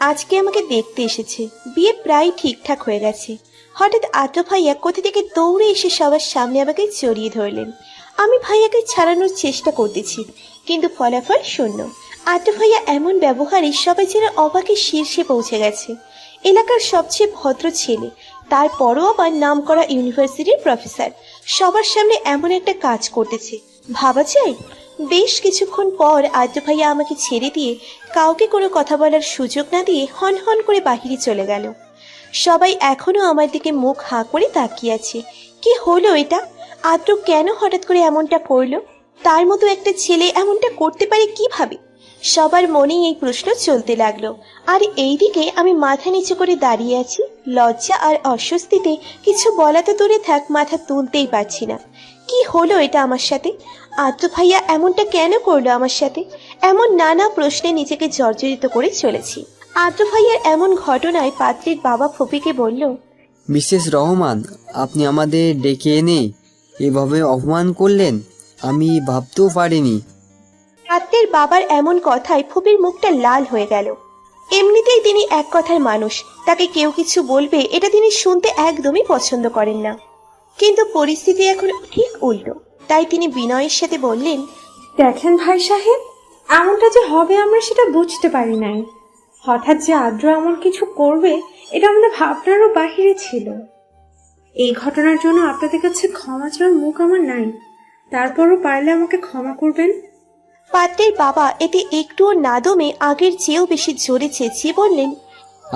আজকে আমাকে দেখতে এসেছে। বিয়ে প্রায় ঠিকঠাক হয়ে গেছে। হঠাৎ আদ্র ভাইয়া কোথা থেকে দৌড়ে এসে সবার সামনে আমাকে জড়িয়ে ধরলেন। আমি ভাইয়াকে ছাড়ানোর চেষ্টা করতেছি, কিন্তু ফলাফল শূন্য। আদ্র ভাইয়া এমন ব্যবহারে সবাই যেন অবাকের শীর্ষে পৌঁছে গেছে। এলাকার সবচেয়ে ভদ্র ছেলে, তারপরও আবার নামকরা ইউনিভার্সিটির প্রফেসর, সবার সামনে এমন একটা কাজ করতেছে, ভাবা যায়? বেশ কিছুক্ষণ পর আদ্র ভাইয়া আমাকে ছেড়ে দিয়ে কাউকে কোনো কথা বলার সুযোগ না দিয়ে হন হন করে বাহিরে চলে গেল। সবাই এখনো আমার দিকে মুখ হাঁ করে তাকিয়ে আছে। কি হলো এটা? আদ্র কেন হঠাৎ করে এমনটা করলো? তার মতো একটা ছেলে এমনটা করতে পারে কিভাবে? সবার মনেই এই প্রশ্ন চলতে লাগলো। আর এইদিকে আমি মাথা নিচু করে দাঁড়িয়ে আছি। লজ্জা আর অস্বস্তিতে কিছু বলা তো দূরে থাক, মাথা তুলতেই পারছি না। কি হলো এটা আমার সাথে? আদ্র ভাইয়া এমনটা কেন করলো আমার সাথে? এমন নানা প্রশ্নে নিজেকে জর্জরিত করে চলেছি। আদ্র ভাইয়ার এমন ঘটনায় পাত্রীর বাবা ফুপিকে বলল, মিসেস রহমান, আপনি আমাদের ডেকে এনে এভাবে অপমান করলেন, আমি ভাবতেও পারিনি। পাত্রের বাবার এমন কথায় ফুপির মুখটা লাল হয়ে গেল। এমনিতেই তিনি এক কথার মানুষ, তাকে কেউ কিছু বলবে এটা তিনি শুনতে একদমই পছন্দ করেন না। কিন্তু পরিস্থিতি এখন ঠিক উল্টো, তাই তিনি বিনয়ের সাথে বললেন, দেখেন ভাই সাহেব, এমনটা যে হবে আমরা সেটা বুঝতে পারি নাই। হঠাৎ যে আদ্র এমন কিছু করবে এটা আমাদের ভাবনারও বাহিরে ছিল। এই ঘটনার জন্য আপনাদের কাছে ক্ষমা চাওয়ার মুখ আমার নাই, তারপরও পারলে আমাকে ক্ষমা করবেন। পাত্রের বাবা এতে একটুও না দমে আগের চেয়েও বেশি জোরে চেঁচিয়ে বললেন,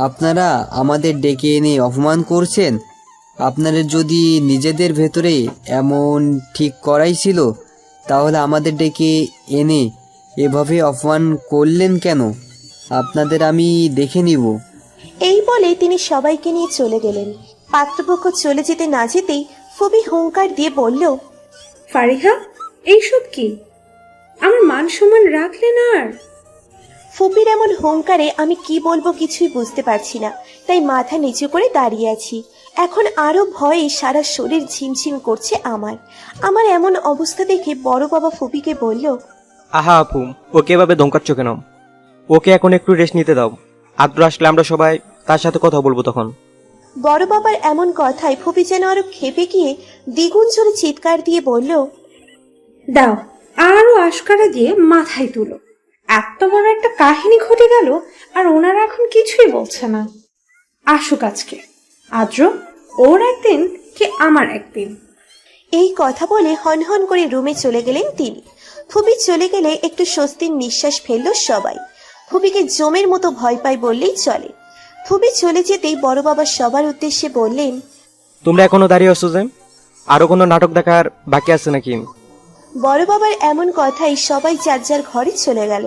আপনারা আমাদের ডেকে এনে অপমান করছেন? আপনাদের যদি নিজেদের ভেতরে এমন ঠিক করাই ছিল, তাহলে আমাদের ডেকে এনে এভাবে অপমান করলেন কেন? আপনাদের আমি দেখে নিব। এই বলে তিনি সবাইকে নিয়ে চলে গেলেন। পাত্রপক্ষ চলে যেতে না যেতেই ফুপি হুঙ্কার দিয়ে বলল, ফারিহা, এইসব কি? আমার মান সম্মান রাখলে না আর? ফুপির এমন হুঙ্কারে আমি কি বলবো কিছুই বুঝতে পারছি না, তাই মাথা নিচু করে দাঁড়িয়ে আছি। এখন আরো ভয়ে সারা শরীর ঝিমঝিম করছে আমার এমন অবস্থা দেখে বড় বাবা ফুপিকে বলল, আহা আপু, ওকে এভাবে ধমকাচ্ছ কেন? ওকে এখন একটু রেস্ট নিতে দাও। আদ্র আসলে আমরা সবাই তার সাথে কথা বলবো তখন। বড় বাবার এমন কথায় ফুপি যেন আরো ক্ষেপে গিয়ে দ্বিগুণ জোরে চিৎকার দিয়ে বলল, দাও, আরো আশকারা দিয়ে মাথায় তুলো। এত বড় একটা কাহিনী ঘটে গেল আর ওনারা এখন কিছুই বলছে না। আসুক আজকে আদ্র, ওর একদিন কি আমার একদিন। এই কথা বলে হন হন করে রুমে চলে গেলেন তিনি। ফুপি চলে গেলে একটু স্বস্তির নিঃশ্বাস ফেলল সবাই। ফুপিকে জমের মতো ভয় পায় বললেই চলে। ফুপি চলে যেতেই বড় বাবা সবার উদ্দেশ্যে বললেন, তোমরা এখনো দাঁড়িয়ে আছো যে? আরো কোনো নাটক দেখার বাকি আছে নাকি? বড় বাবার এমন কথাই সবাই যার যার ঘরে চলে গেল।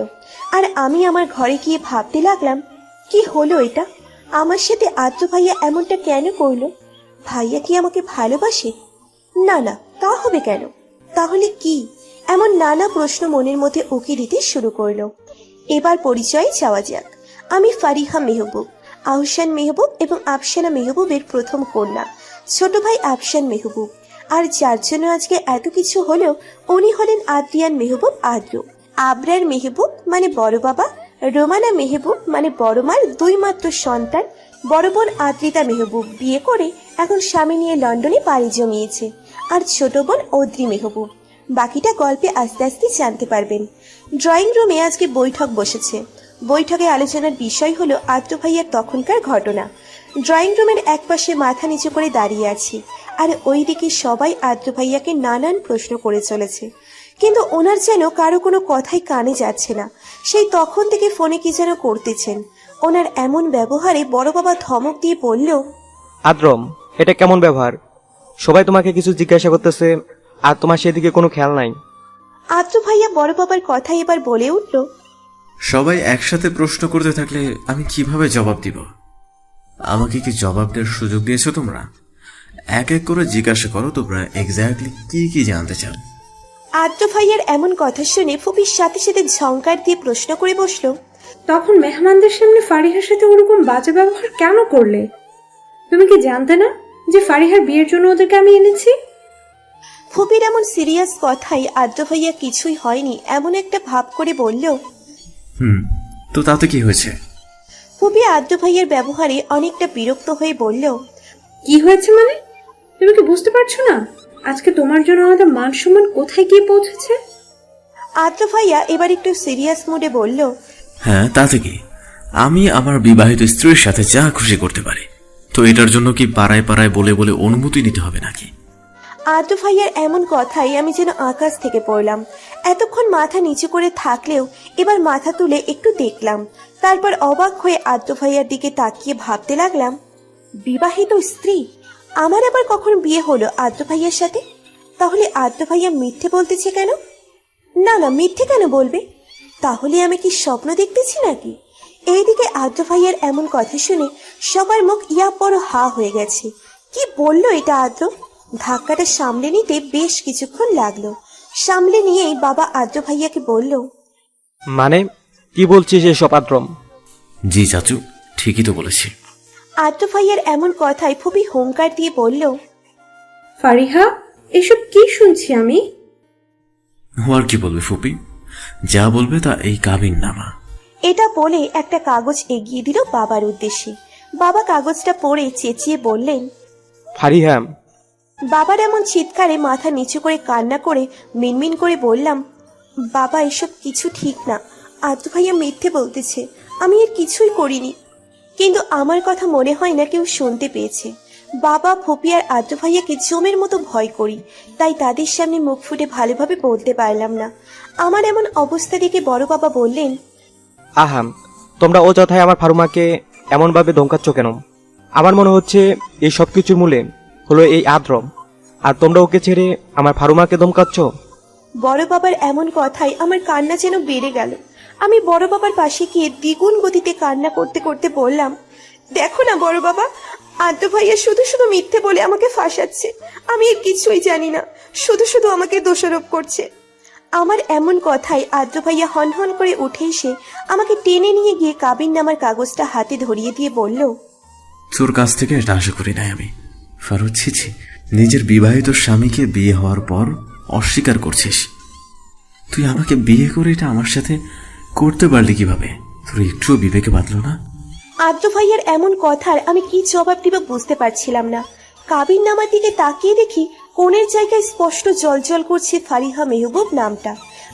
আর আমি আমার ঘরে গিয়ে ভাবতে লাগলাম, কি হলো এটা? আমার সাথে আদ্র ভাইয়া এমনটা কেন করলো? ভাইয়া কি আমাকে ভালোবাসে? না না, তা হবে কেন? তাহলে কি? এমন নানা প্রশ্ন মনের মধ্যে উকি দিতে শুরু করলো। এবার পরিচয় চাওয়া যাক। আমি ফারিহা মেহবুব, আহসান মেহবুব এবং আফসানা মেহবুবের প্রথম কন্যা, ছোট ভাই আফসান মেহবুব। আর যার জন্য আজকে এত কিছু হলো উনি হলেন আদ্রিয়ান মেহবুব আদ্র। আবরার মেহবুব মানে বড় বাবা, রোমানা মেহবুব মানে বড় মার দুই মাত্র সন্তান। বড় বোন আদ্রিতা মেহবুব বিয়ে করে এখন স্বামী নিয়ে লন্ডনে পাড়ি জমিয়েছে। আর ছোট বোন অদ্রি মেহবুব। বাকিটা গল্পে আস্তে আস্তে জানতে পারবেন। ড্রয়িং রুমে আজকে বৈঠক বসেছে। বৈঠকে আলোচনার বিষয় হলো আদ্র ভাইয়ার তখনকার ঘটনা। ড্রয়িং রুমের একপাশে মাথা নিচু করে দাঁড়িয়ে আছি, আর ওইদিকে সবাই আদ্র ভাইয়াকে নানান প্রশ্ন করে চলেছে, কিন্তু ওনার যেন কারো কোনো কথাই কানে যাচ্ছে না। সেই তখন থেকে ফোনে কি যেন করতেছেন। ওনার এমন ব্যবহারে বড় বাবা ধমক দিয়ে বলল, আদ্রম, এটা কেমন ব্যবহার? সবাই তোমাকে কিছু জিজ্ঞাসা করতেছে আর তোমার সেদিকে কোনো খেয়াল নাই। আদ্র ভাইয়া বড় বাবার কথা এবার বলে উঠল, সবাই একসাথে প্রশ্ন করতে থাকলে আমি কিভাবে জবাব দিব? আমাকে কি জবাব দেওয়ার সুযোগ দিয়েছো তোমরা? এক এক করে জিজ্ঞাসা করো তোমরা এক্স্যাক্টলি কি কি জানতে চাও। আদ্র ভাইয়ার এমন কথা শুনে ফুপির সাথে সাথে ঝংকার দিয়ে প্রশ্ন করে বসলো, তখন মেহমানদের সামনে ফারিহার সাথে ওরকম বাজে ব্যবহার কেন করলে? তুমি কি জানতে না যে ফারিহার বিয়ের জন্য ওদেরকে আমি এনেছি? ফুপির এমন সিরিয়াস কথাই আদ্র ভাইয়া কিছুই হয়নি এমন একটা ভাব করে বলল, তো তাতে কি হয়েছে? ফুপি আদ্র ভাইয়ের ব্যবহারে অনেকটা বিরক্ত হয়ে বলল, কি হয়েছে মানে? তুমি কি বুঝতে পারছো না আজকে তোমার জন্য আমাদের মান সম্মান কোথায় গিয়ে পৌঁছেছে? আদ্র ভাইয়া এবার একটু সিরিয়াস মুডে বলল, হ্যাঁ, তাতে কি? আমি আমার বিবাহিত স্ত্রীর সাথে যা খুশি করতে পারি, তো এটার জন্য কি পাড়ায় পাড়ায় বলে বলে অনুমতি নিতে হবে নাকি? আদ্র ভাইয়ার এমন কথাই আমি যেন আকাশ থেকে পড়লাম। এতক্ষণ মাথা নিচু করে থাকলেও এবার মাথা তুলে একটু দেখলাম, তারপর অবাক হয়ে আদ্র ভাইয়ার দিকে তাকিয়ে ভাবতে লাগলাম, বিবাহিত স্ত্রী? আমার আবার কখন বিয়ে হলো আদ্র ভাইয়ার সাথে? তাহলে আদ্র ভাইয়া মিথ্যে বলতেছে কেন? না না, মিথ্যে কেন বলবে? তাহলে আমি কি স্বপ্ন দেখতেছি নাকি? এইদিকে আদ্র ভাইয়ার এমন কথা শুনে সবার মুখ ইয়া বড় হা হয়ে গেছে। কি বললো এটা আদ্র? ধাক্কাটা সামলে নিতে বেশ কিছুক্ষণ লাগলো। সামলে নিয়েই বাবা আদ্র ভাইয়াকে বলল, মানে কি বলছিস এসব আদ্রম? জি চাচু, ঠিকই তো বলেছি। আদ্র ভাইয়ার এমন কথায় ফুপি হুঙ্কার দিয়ে বলল, ফারিহা, এসব কি শুনছি আমি? ও আর কি বলবে ফুপি, যা বলবে তা এই কাবিন নামা। এটা বলে একটা কাগজ এগিয়ে দিল বাবার উদ্দেশ্যে। বাবা কাগজটা পড়ে চেঁচিয়ে বললেন। ফারিহা, বাবার এমন চিৎকারে মাথা নিচু করে কান্না করে মিনমিন করে বললাম, বাবা এসব কিছু ঠিক না, আদ্র ভাইয়া মিথ্যে বলতেছে, আমি এর কিছুই করিনি। কিন্তু আমার কথা মনে হয় না কেউ শুনতে পেয়েছে। বাবা, ফুপি আর আদ্র ভাইয়াকে জমের মতো ভয় করি, তাই তাদের সামনে মুখ ফুটে ভালোভাবে বলতে পারলাম না। আমার এমন অবস্থা দেখে বড় বাবা বললেন, আহাম, তোমরা অযথায় আমার ফারুমাকে এমনভাবে ধমকাচ্ছ কেন? আমার মনে হচ্ছে এই সব কিছুর মূলে হলো এই আদ্রম, আর তোমরা ওকে ছেড়ে আমার ফারুমাকে ধমকাচ্ছ। বড় বাবার এমন কথায় আমার কান্না যেন বেড়ে গেল। আমি বড় বাবার পাশে গিয়ে দ্বিগুণ গতিতে কান্না করতে করতে বললাম, দেখো না বড় বাবা, আদ্র ভাইয়া শুধু শুধু মিথ্যে বলে আমাকে ফাঁসাচ্ছে। আমি এর কিছুই জানি না, শুধু শুধু আমাকে দোষারোপ করছে। আমার এমন কথায় আদ্র ভাইয়া হনহন করে উঠে এসে আমাকে টেনে নিয়ে গিয়ে কাবিন নামার কাগজটা হাতে ধরিয়ে দিয়ে বলল, তোর কাছ থেকে এটা আশা করি নাই আমি। ফারুক, ছিছি, নিজের বিবাহিত স্বামীকে বিয়ে হওয়ার পর অস্বীকার করছিস। তুই আমাকে বিয়ে করে এটা আমার সাথে করতে পারলি কিভাবে? তোর একটুও বিবেকে বাঁধলো না? আদ্র ভাইয়ার এমন কথার আমি কি জবাব দিব বুঝতে পারছিলাম না। কাবিন নামার দিকে তাকিয়ে দেখি কোণের জায়গায় স্পষ্ট জলজল করছে ফারিহা মেহবুব নামটা,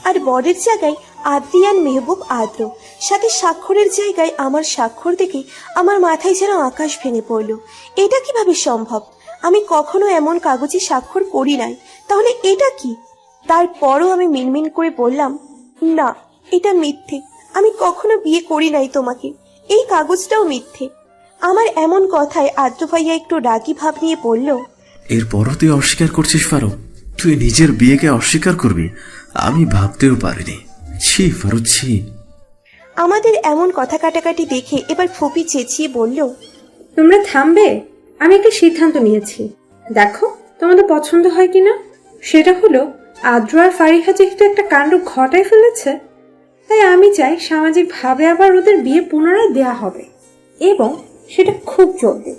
আর বরের জায়গায় আদ্রিয়ান মেহবুব আদ্র, সাথে স্বাক্ষরের জায়গায় আমার স্বাক্ষর দেখে আমার মাথায় যেন আকাশ ভেঙে পড়ল। এটা কিভাবে সম্ভব? আমি কখনো এমন কাগজে স্বাক্ষর করি নাই, তাহলে এটা কি? তারপরও আমি মিনমিন করে বললাম, না, এটা মিথ্যে, আমি কখনো বিয়ে করি নাই তোমাকে, এই কাগজটাও মিথ্যে। আমার এমন কথায় আদ্র ভাইয়া একটু রাগী ভাব নিয়ে বলল, এরপরও তুই অস্বীকার করছিস ফারুক? তুই নিজের বিয়েকে অস্বীকার করবি? আমি ভাবতেও পারিনি। ছি ফারুক, ছি। আমাদের এমন কথা কাটাকাটি দেখে এবার ফুপি চেঁচিয়ে বলল, তোমরা থামবে? আমি একটা সিদ্ধান্ত নিয়েছি, দেখো তোমাদের পছন্দ হয় কিনা। সেটা হলো, আদ্র আর ফারিহা যেহেতু একটা কাণ্ড ঘটায় ফেলেছে, তাই আমি চাই সামাজিকভাবে আবার ওদের বিয়ে পুনরায় দেয়া হবে, এবং সেটা খুব জলদি।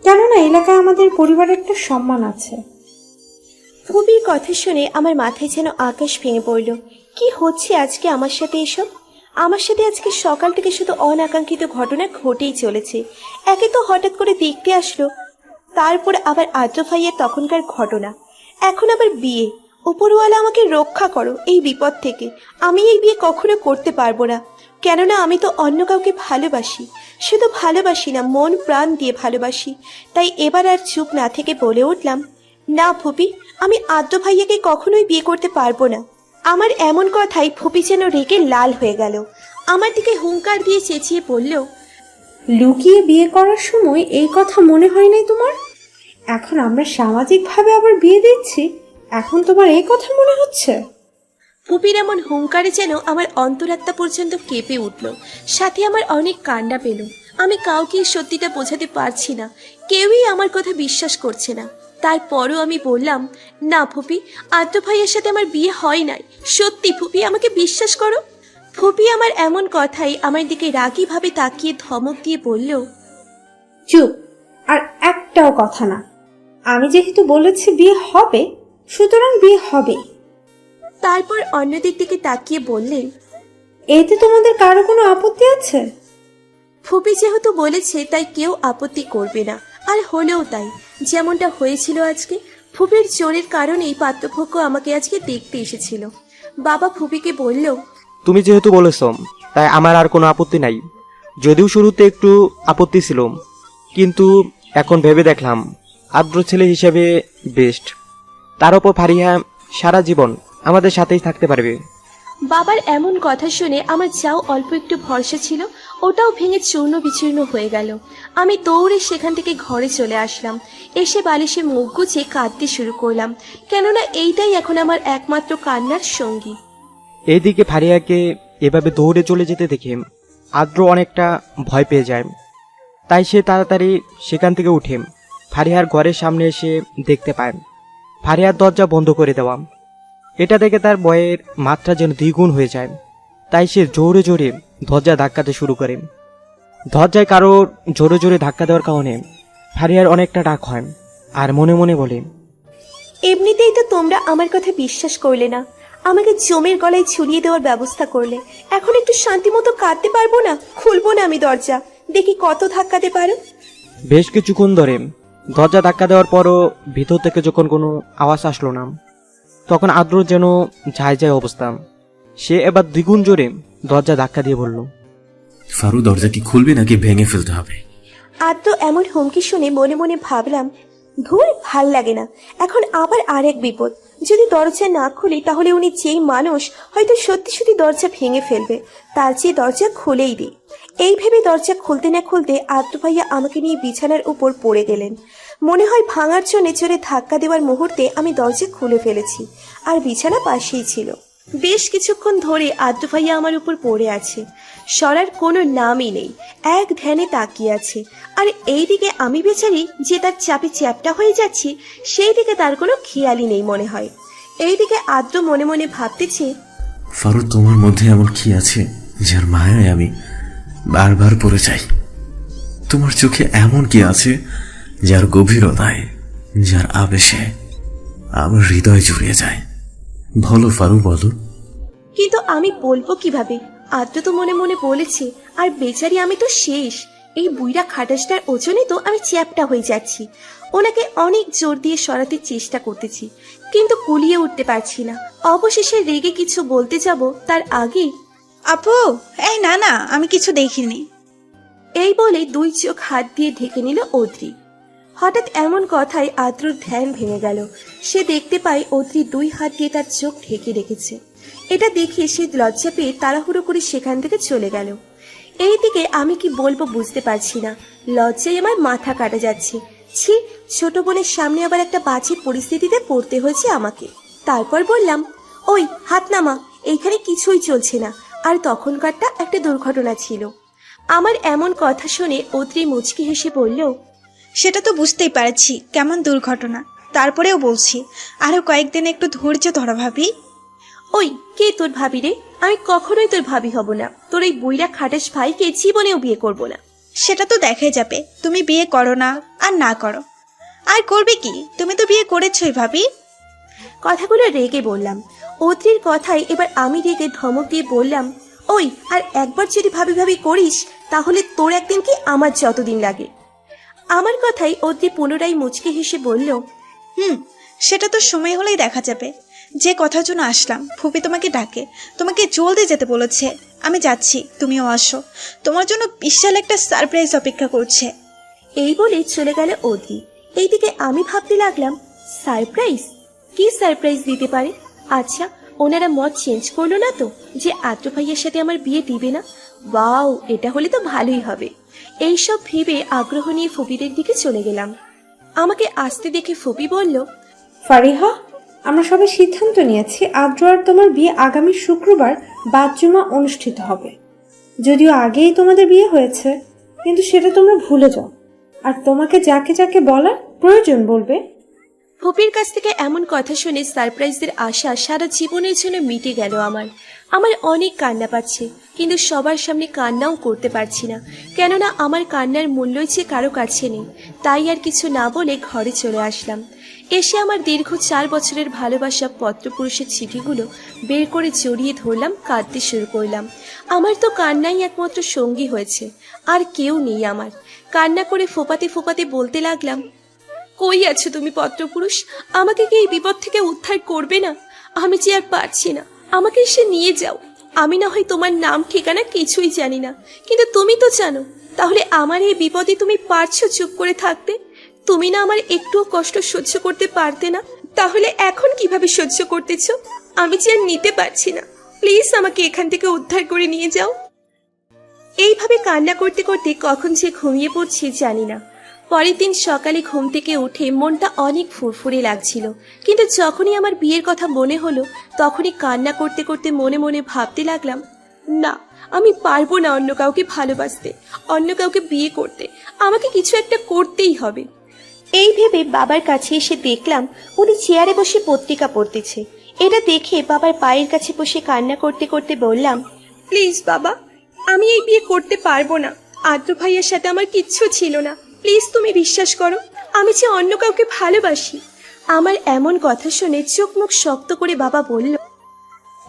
কেননা এলাকায় আমাদের পরিবারের একটা সম্মান আছে। ফুপির কথা শুনে আমার মাথায় যেন আকাশ ভেঙে পড়ল। কি হচ্ছে আজকে আমার সাথে এসব? আমার সাথে আজকে সকাল থেকে শুধু অনাকাঙ্ক্ষিত ঘটনা ঘটেই চলেছে। একে তো হঠাৎ করে দেখতে আসলো, তারপর আবার আদ্র ভাইয়ের তখনকার ঘটনা, এখন আবার বিয়ে। উপরওয়ালা আমাকে রক্ষা করো এই বিপদ থেকে। আমি এই বিয়ে কখনো করতে পারবো না, কেননা আমি তো অন্য কাউকে ভালোবাসি। শুধু ভালোবাসি না, মন প্রাণ দিয়ে ভালোবাসি। তাই এবার আর চুপ না থেকে বলে উঠলাম, না ফুপি, আমি আদ্র ভাইয়াকে কখনোই বিয়ে করতে পারবো না। আমার এমন কথাই ফুপি যেন রেগে লাল হয়ে গেল। আমার দিকে হুঙ্কার দিয়ে চেঁচিয়ে বলল, লুকিয়ে বিয়ে করার সময় এই কথা মনে হয় নাই তোমার? এখন আমরা সামাজিকভাবে আবার বিয়ে দিচ্ছি, এখন তোমার এই কথা মনে হচ্ছে? ফুপির এমন হুঙ্কারে যেন আমার অন্তরাত্মা পর্যন্ত কেঁপে উঠল, সাথে আমার অনেক কান্না পেল। আমি কাউকে সত্যিটা বোঝাতে পারছি না, কেউই আমার কথা বিশ্বাস করছে না। তারপরও আমি বললাম, না ফুপি, আদ্র ভাইয়ের সাথে আমার বিয়ে হয় নাই, সত্যি ফুপি, আমাকে বিশ্বাস করো। ফুপি আমার এমন কথাই আমার দিকে রাগী ভাবে তাকিয়ে ধমক দিয়ে বলল, চুপ, আর একটাও কথা না। আমি যেহেতু বলেছি বিয়ে হবে, সুতরাং বিয়ে হবে। তারপর অন্যদের দিকে তাকিয়ে বললেন, এতে তোমাদের কারো কোনো আপত্তি আছে? ফুপি যেহেতু বলেছে তাই কেউ আপত্তি করবে না, আর হলেও তাই। যেমনটা হয়েছিল আজকে, ফুপির জোরের কারণেই পাত্রপক্ষ আমাকে আজকে দেখতে এসেছিল। বাবা ফুপিকে বলল, তুমি যেহেতু বলেছ তাই আমার আর কোনো আপত্তি নাই। যদিও শুরুতে একটু আপত্তি ছিল, কিন্তু এখন ভেবে দেখলাম আদ্র ছেলে হিসেবে বেস্ট। তার উপর ফারিহা সারা জীবন আমাদের সাথেই থাকতে পারবে। বাবার এমন কথা শুনে আমার যাও অল্প একটু ভরসা ছিল, ওটাও ভেঙে চূর্ণ বিচূর্ণ হয়ে গেল। আমি দৌড়ে সেখান থেকে ঘরে চলে আসলাম। এসে বালিশে মুখ গুজে কাঁদতে শুরু করলাম, কেননা এইটাই এখন আমার একমাত্র কান্নার সঙ্গী। এইদিকে ফারিয়াকে এভাবে দৌড়ে চলে যেতে দেখে আদ্র অনেকটা ভয় পেয়ে যায়। তাই সে তাড়াতাড়ি সেখান থেকে উঠে ফারিহার ঘরের সামনে এসে দেখতে পায় ফারিহার দরজা বন্ধ করে দেওয়া। এটা দেখে তার ভয়ের মাত্রা যেন দ্বিগুণ হয়ে যায়। তাই সে জোরে জোরে দরজা ধাক্কাতে শুরু করে। দরজায় কারোর জোরে জোরে ধাক্কা দেওয়ার কারণে ফারিহার অনেকটা রাগ হয়, আর মনে মনে বলে, এমনিতেই তো তোমরা আমার কথা বিশ্বাস করলে না, আমাকে জমের গলায় ঝুলিয়ে দেওয়ার ব্যবস্থা করলে। এখন একটু শান্তি মতো কাঁদতে পারবো না? খুলবো না আমি দরজা, দেখি কত ধাক্কাতে পারো। বেশ কিছুক্ষণ ধরে দরজা ধাক্কা দেওয়ার পরও ভিতর থেকে যখন কোনো আওয়াজ আসলো না, তখন আদ্রর যেন যায় যায় অবস্থা। সে এবার দ্বিগুণ জোরে দরজা ধাক্কা দিয়ে বলল, ফারু, দরজা কি খুলবি নাকি ভেঙে ফেলতে হবে? আদ্র এমন হুমকি শুনে মনে মনে ভাবলাম, ধুর, ভাল লাগে না। এখন আবার আরেক বিপদ, যদি দরজা না খুলি তাহলে উনি যেই মানুষ, হয়তো সত্যি সত্যি দরজা ভেঙে ফেলবে। তার চেয়ে দরজা খুলেই দিই। এই ভেবে দরজা খুলতে না খুলতে আদ্র ভাইয়া আমাকে নিয়ে বিছানার উপর পড়ে গেলেন। মনে হয় ভাঙার জন্য জোরে ধাক্কা দেওয়ার মুহূর্তে আমি দরজা খুলে ফেলেছি, আর বিছানা পাশেই ছিল। বেশ কিছুক্ষণ ধরে আদ্র ভাইয়া আমার উপর পড়ে আছে, সরার কোনো নামই নেই, এক ধ্যানে তাকিয়ে আছে। আর এইদিকে আমি বেচারি যে তার চাপে চ্যাপটা হয়ে যাচ্ছি, সেই দিকে তার কোনো খেয়ালই নেই মনে হয়। এইদিকে আদ্র মনে মনে ভাবতেছে, ফারু, তোমার মধ্যে এমন কি আছে যার মায়ায় আমি বারবার পড়ে যাই? তোমার চোখে এমন কি আছে যার গভীরতায়, যার আবেশে আমার হৃদয় জুড়িয়ে যায়? বলো ফারু, বলো। কিন্তু আমি বলবো কিভাবে? আদ্র তো মনে মনে বলেছে, আর বেচারি আমি তো শেষ। এই বুইড়া খাটাসটার ওজনে তো আমি চ্যাপটা হয়ে যাচ্ছি। ওনাকে অনেক জোর দিয়ে সরাতে চেষ্টা করতেছি, কিন্তু কুলিয়ে উঠতে পারছি না। অবশেষে রেগে কিছু বলতে যাব, তার আগে, আপু, এই না না, আমি কিছু দেখিনি। এই বলে দুই চোখ হাত দিয়ে ঢেকে নিল অদ্রি। হঠাৎ এমন কথায় আদ্রর ধ্যান ভেঙে গেল। সে দেখতে পায় অদ্রি দুই হাত দিয়ে তার চোখ ঢেকে রেখেছে। এটা দেখে সে লজ্জা পেয়ে তাড়াহুড়ো করে সেখান থেকে চলে গেল। এইদিকে আমি কি বলবো বুঝতে পারছি না, লজ্জায় আমার মাথা কাটা যাচ্ছে। ছি, ছোট বোনের সামনে আবার একটা বাজে পরিস্থিতিতে পড়তে হয়েছে আমাকে। তারপর বললাম, ওই হাত নামা, এইখানে কিছুই চলছে না। আর তখনকারটা একটা দুর্ঘটনা ছিল। আমার এমন কথা শুনে অদ্রি মুচকি হেসে বলল, সেটা তো বুঝতেই পারছি কেমন দুর্ঘটনা, তারপরেও বলছি আরো কয়েকদিন একটু ধৈর্য ধরো ভাবি। ওই কে তোর ভাবি রে? আমি কখনোই তোর ভাবি হব না। তোর এই বুইড়া খাটাস ভাইকে জীবনেও বিয়ে করব না। সেটা তো দেখাই যাবে, তুমি বিয়ে করো না আর না করো। আর করবে কি, তুমি তো বিয়ে করেছোই ভাবি। কথাগুলো রেগে বললাম। অদ্রির কথায় এবার আমি রেগে ধমক দিয়ে বললাম, ওই আর একবার যদি ভাবি ভাবি করিস তাহলে তোর একদিন কি আমার যতদিন লাগে। আমার কথাই অদ্রি পুনরায় মুচকে হেসে বলল, সেটা তো সময় হলেই দেখা যাবে। যে কথার জন্য আসলাম, ফুপি তোমাকে ডাকে, তোমাকে জলদি যেতে বলেছে। আমি যাচ্ছি, তুমিও আসো, তোমার জন্য বিশাল একটা সারপ্রাইজ অপেক্ষা করছে। এই বলে চলে গেল অদ্রি। এইদিকে আমি ভাবতে লাগলাম, সারপ্রাইজ? কি সারপ্রাইজ দিতে পারে? আচ্ছা, ওনারা মত চেঞ্জ করলো না তো যে আদ্র ভাইয়ের সাথে আমার বিয়ে দিবে না? ওয়াও, এটা হলে তো ভালোই হবে। এইসব ভেবে আগ্রহ নিয়ে ফুপিদের দিকে চলে গেলাম। আমাকে আসতে দেখে ফুপি বলল, ফারিহা, আমরা সবাই সিদ্ধান্ত নিয়েছি আদ্র আর তোমার বিয়ে আগামী শুক্রবার বাদ-জুমা অনুষ্ঠিত হবে। যদিও আগেই তোমাদের বিয়ে হয়েছে, কিন্তু সেটা তোমরা ভুলে যাও। আর তোমাকে যাকে যাকে বলার প্রয়োজন বলবে। ফুপির কাছ থেকে এমন কথা শুনে সারপ্রাইজের আশা সারা জীবনের জন্য মিটে গেল আমার। আমার অনেক কান্না পাচ্ছে, কিন্তু সবার সামনে কান্নাও করতে পারছি না, কেননা আমার কান্নার মূল্যই যে কারো কাছে নেই। তাই আর কিছু না বলে ঘরে চলে আসলাম। এসে আমার দীর্ঘ 4 বছরের ভালোবাসা পত্রপুরুষের চিঠিগুলো বের করে জড়িয়ে ধরলাম, কাঁদতে শুরু করলাম। আমার তো কান্নাই একমাত্র সঙ্গী হয়েছে, আর কেউ নেই আমার। কান্না করে ফোপাতে ফোপাতে বলতে লাগলাম, কই আছো তুমি পত্রপুরুষ? আমাকে কি এই বিপদ থেকে উদ্ধার করবে না? আমি যে আর পারছি না, আমাকে এসে নিয়ে যাও। আমি না হয় তোমার নাম ঠিকানা কিছুই জানি না, কিন্তু তুমি তো জানো। তাহলে আমার এই বিপদে তুমি পারছো চুপ করে থাকতে? তুমি না আমার একটুও কষ্ট সহ্য করতে পারতে না? তাহলে এখন কিভাবে সহ্য করতেছো? আমি যে আর নিতে পারছি না, প্লিজ আমাকে এখান থেকে উদ্ধার করে নিয়ে যাও। এইভাবে কান্না করতে করতে কখন যে ঘুমিয়ে পড়ছি জানি না। পরের দিন সকালে ঘুম থেকে উঠে মনটা অনেক ফুরফুরে লাগছিল, কিন্তু যখনই আমার বিয়ের কথা মনে হলো তখনই কান্না করতে করতে মনে মনে ভাবতে লাগলাম, না, আমি পারবো না অন্য কাউকে ভালোবাসতে, অন্য কাউকে বিয়ে করতে। আমাকে কিছু একটা করতেই হবে। এই ভেবে বাবার কাছে এসে দেখলাম উনি চেয়ারে বসে পত্রিকা পড়তেছে। এটা দেখে বাবার পায়ের কাছে বসে কান্না করতে করতে বললাম, প্লিজ বাবা, আমি এই বিয়ে করতে পারবো না। আদ্র ভাইয়ের সাথে আমার কিচ্ছু ছিল না, প্লিজ তুমি বিশ্বাস করো, আমি যে অন্য কাউকে ভালোবাসি। আমার এমন কথা শুনে চোখ মুখ শক্ত করে বাবা বলল,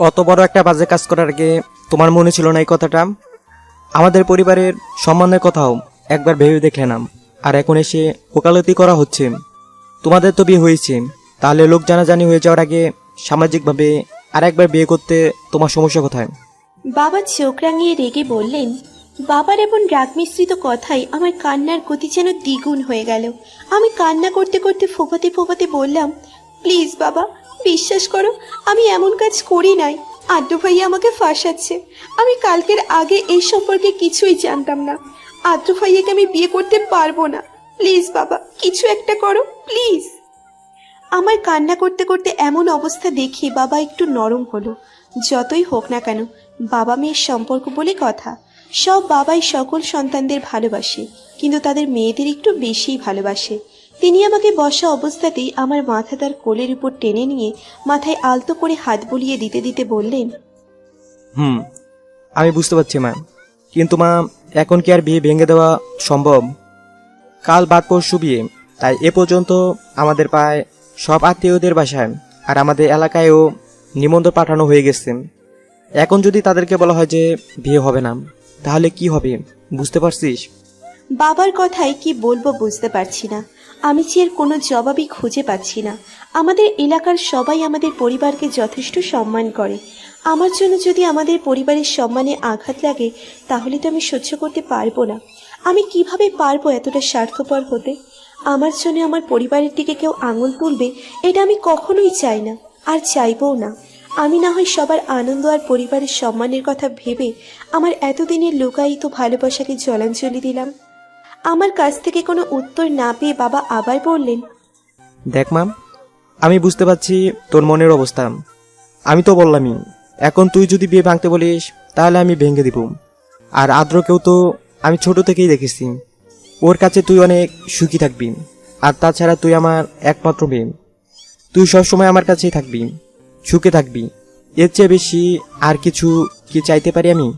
অত বড় একটা বাজে কাজ করার আগে তোমার মনে ছিল না এই কথাটা? আমাদের পরিবারের সম্মানের কথাও একবার ভেবে দেখলে না, আর এখন এসে ওকালতি করা হচ্ছে। তোমাদের তো বিয়ে হয়েছে, তাহলে লোক জানাজানি হয়ে যাওয়ার আগে সামাজিকভাবে আর একবার বিয়ে করতে তোমার সমস্যা কোথায়? বাবা চোখ রাঙিয়ে রেগে বললেন। বাবার এমন রাগ মিশ্রিত কথাই আমার কান্নার গতি যেন দ্বিগুণ হয়ে গেল। আমি কান্না করতে করতে ফোপাতে ফোপাতে বললাম, প্লিজ বাবা, বিশ্বাস করো, আমি এমন কাজ করি নাই। আদ্র ভাইয়া আমাকে ফাঁসাচ্ছে। আমি কালকের আগে এই সম্পর্কে কিছুই জানতাম না। আদ্র ভাইয়াকে আমি বিয়ে করতে পারবো না। প্লিজ বাবা, কিছু একটা করো, প্লিজ। আমার কান্না করতে করতে এমন অবস্থা দেখে বাবা একটু নরম হলো। যতই হোক না কেন, বাবা মেয়ের সম্পর্ক বলে কথা। সব বাবাই সকল সন্তানদের ভালোবাসে, কিন্তু তাদের মেয়েদের একটু বেশিই ভালোবাসে। তিনি আমাকে বসা অবস্থাতেই আমার মাথা তার কোলের উপর টেনে নিয়ে মাথায় আলতো করে হাত বুলিয়ে দিতে দিতে বললেন, আমি বুঝতে পারছি মা, কিন্তু মা, এখন কি আর বিয়ে ভেঙে দেওয়া সম্ভব? কাল বাদ পরশু বিয়ে, তাই এ পর্যন্ত আমাদের প্রায় সব আত্মীয়দের বাসায় আর আমাদের এলাকায়ও নিমন্ত্রণ পাঠানো হয়ে গেছে। এখন যদি তাদেরকে বলা হয় যে বিয়ে হবে না, তাহলে কি হবে বুঝতে পারছিস? বাবার কথায় কি বলবো বুঝতে পারছি না। আমি যে এর কোনো জবাবই খুঁজে পাচ্ছি না। আমাদের এলাকার সবাই আমাদের পরিবারকে যথেষ্ট সম্মান করে। আমার জন্য যদি আমাদের পরিবারের সম্মানে আঘাত লাগে, তাহলে তো আমি সহ্য করতে পারবো না। আমি কিভাবে পারবো এতটা স্বার্থপর হতে? আমার জন্য আমার পরিবারের দিকে কেউ আঙুল তুলবে, এটা আমি কখনোই চাই না, আর চাইবও না। আমি না হয় সবার আনন্দ আর পরিবারের সম্মানের কথা ভেবে আমার এতদিনের লুকায়িত ভালোবাসাকে জলাঞ্জলি দিলাম। আমার কাছ থেকে কোনো উত্তর না পেয়ে বাবা আবার বললেন, দেখ মা, আমি বুঝতে পারছি তোর মনের অবস্থা। আমি তো বললামই, এখন তুই যদি বিয়ে ভাঙতে বলিস তাহলে আমি ভেঙে দিব। আর আদ্রকেও তো আমি ছোট থেকেই দেখেছি, ওর কাছে তুই অনেক সুখী থাকবি। আর তাছাড়া তুই আমার একমাত্র মেয়ে, তুই সবসময় আমার কাছেই থাকবি, সুখে থাকবি। এর চেয়ে বেশি আর কিছু কি চাইতে পারি আমি?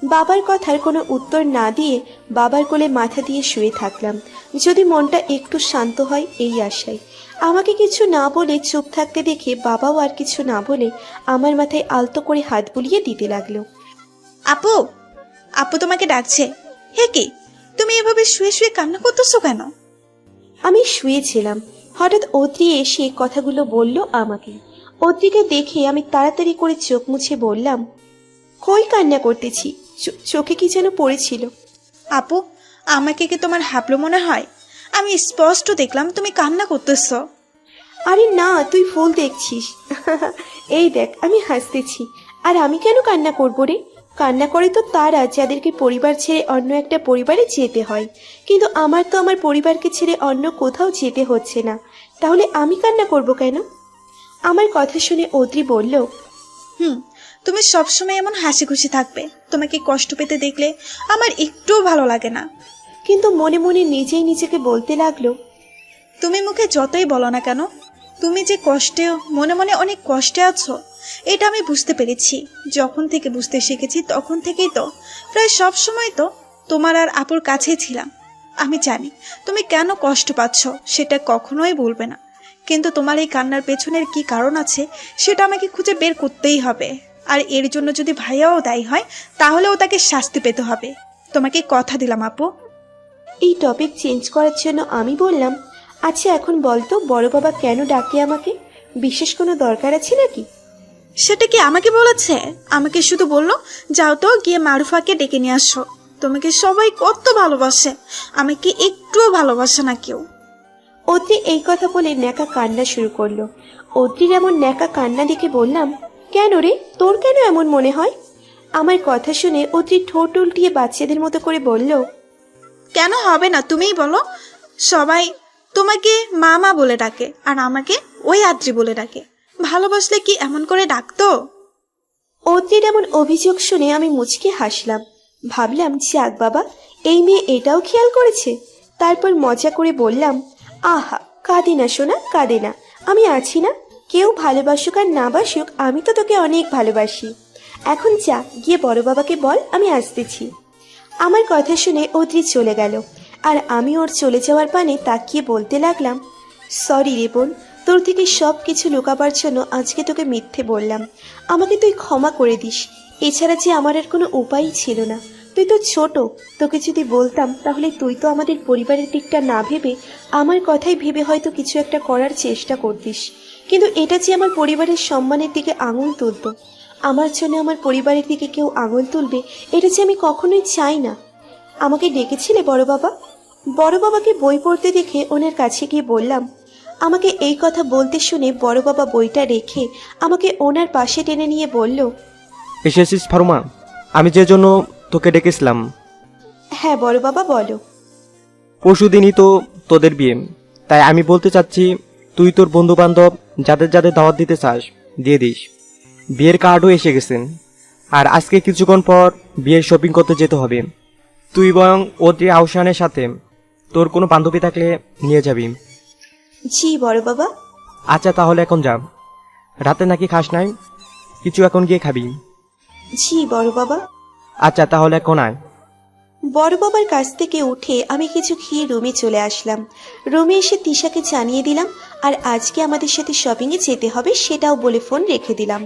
বাবার কথার কোনো উত্তর না দিয়ে বাবার কোলে মাথা দিয়ে শুয়ে থাকলাম, যদি মনটা একটু শান্ত হয় এই আশায়। আমাকে কিছু না বলে চুপ থাকতে দেখে বাবাও আর কিছু না বলে আমার মাথায় আলতো করে হাত বুলিয়ে দিতে লাগলো। আপু, আপু তোমাকে ডাকছে। হে কি, তুমি এভাবে শুয়ে শুয়ে কান্না করতেছো কেন? আমি শুয়েছিলাম, হঠাৎ অদ্রি এসে কথাগুলো বলল আমাকে। অদ্রিকে দেখে আমি তাড়াতাড়ি করে চোখ মুছে বললাম, কই কান্না করতেছি, চোখে কি যেন পড়েছিল। আপু, আমাকে কি তোমার হাবলো মনে হয়? আমি স্পষ্ট দেখলাম তুমি কান্না করতেছ। আরে না, তুই ভুল দেখছিস। এই দেখ, আমি হাসতেছি। আর আমি কেন কান্না করবো রে? কান্না করে তো তারা যাদেরকে পরিবার ছেড়ে অন্য একটা পরিবারে যেতে হয়, কিন্তু আমার তো আমার পরিবারকে ছেড়ে অন্য কোথাও যেতে হচ্ছে না। তাহলে আমি কান্না করব কেন? আমার কথা শুনে অদ্রি বলল, তুমি সবসময় এমন হাসি খুশি থাকবে, তোমাকে কষ্ট পেতে দেখলে আমার একটুও ভালো লাগে না। কিন্তু মনে মনে নিজেই নিজেকে বলতে লাগলো, তুমি মুখে যতই বলো না কেন, তুমি যে কষ্টে মনে মনে অনেক কষ্টে আছো, এটা আমি বুঝতে পেরেছি। যখন থেকে বুঝতে শিখেছি তখন থেকেই তো প্রায় সব সময় তো তোমার আর আপুর কাছেই ছিলাম। আমি জানি তুমি কেন কষ্ট পাচ্ছ, সেটা কখনোই বলবে না, কিন্তু তোমার এই কান্নার পেছনের কি কারণ আছে সেটা আমাকে খুঁজে বের করতেই হবে। আর এর জন্য যদি ভাইয়াও দায়ী হয় তাহলেও তাকে শাস্তি পেতে হবে। তোমাকে কথা দিলাম আপু। এই টপিক চেঞ্জ করার জন্য আমি বললাম, আচ্ছা এখন বলতো বড় বাবা কেন ডাকে আমাকে? বিশেষ কোনো দরকার আছে নাকি? সেটা কি আমাকে বলেছে? আমাকে শুধু বললো যাও তো গিয়ে মারুফাকে ডেকে নিয়ে আসো। তোমাকে সবাই কত ভালোবাসে, আমাকে একটুও ভালোবাসে না কেউ। অদ্রি এই কথা বলে ন্যাকা কান্না শুরু করলো। অদ্রির এমন ন্যাকা কান্না দেখে বললাম, কেন রে, তোর কেন এমন মনে হয়? আমার কথা শুনে অদ্রি ঠোঁট উল্টিয়ে বাচ্চাদের মতো করে বলল, কেন হবে না তুমিই বলো। সবাই তোমাকে মামা বলে ডাকে আর আমাকে ওই আদ্রি বলে ডাকে। ভালোবাসলে কি এমন করে ডাকতো? অদ্রির এমন অভিযোগ শুনে আমি মুচকে হাসলাম। ভাবলাম, যাক বাবা, এই মেয়ে এটাও খেয়াল করেছে। তারপর মজা করে বললাম, আহা কাঁদে না সোনা, কাঁদে না, আমি আছি না। কেউ ভালোবাসুক আর না বাসুক, আমি তো তোকে অনেক ভালোবাসি। এখন যা গিয়ে বড় বাবাকে বল আমি আসতেছি। আমার কথা শুনে অদ্রি চলে গেল, আর আমি ওর চলে যাওয়ার পানে তাকিয়ে বলতে লাগলাম, সরি রে বোন, তোর থেকে সব কিছু লুকাবার জন্য আজকে তোকে মিথ্যে বললাম। আমাকে তুই ক্ষমা করে দিস। এছাড়া যে আমার আর কোনো উপায়ই ছিল না। তুই তো ছোট, তোকে যদি বলতাম তাহলে তুই তো আমাদের পরিবারের দিকটা না ভেবে আমার কথাই ভেবে হয়তো কিছু একটা করার চেষ্টা করতিস। কিন্তু এটা যে আমার পরিবারের সম্মানের দিকে আঙুল তুলতো, আমার জন্য আমার পরিবারের দিকে কেউ আঙুল তুলবে, এটা যে আমি কখনোই চাই না। আমাকে ডেকেছিলে বড় বাবা? বড় বাবাকে বই পড়তে দেখে ওনার কাছে গিয়ে বললাম। আমাকে এই কথা বলতে শুনে বড় বাবা বইটা রেখে আমাকে ওনার পাশে টেনে নিয়ে বলল, এসেছিস ফারুমা? আমি যে জন্য তোকে ডেকেছিলাম। হ্যাঁ বড় বাবা বলো। পরশুদিনই তো তোদের বিয়ে, তাই আমি বলতে চাচ্ছি তুই তোর বন্ধু বান্ধব যাদের যাদের দাওয়াত দিতে চাস দিয়ে দিস। বিয়ের কার্ডও এসে গেছেন, আর আজকে কিছুক্ষণ পর বিয়ের শপিং করতে যেতে হবে। তুই বরং অদ্রি আহসানের সাথে তোর কোনো বান্ধবী থাকলে নিয়ে যাবি। জি বড় বাবা। আচ্ছা তাহলে এখন যা, রাতে নাকি খাস নাই, কিছু এখন গিয়ে খাবি। জি বড় বাবা। আচ্ছা তাহলে এখন আয়। বড় বাবার কাছ থেকে উঠে আমি কিছু খেয়ে রুমে চলে আসলাম। রুমে এসে তিশাকে জানিয়ে দিলাম, আর আজকে আমাদের সাথে শপিংয়ে যেতে হবে সেটাও বলে ফোন রেখে দিলাম।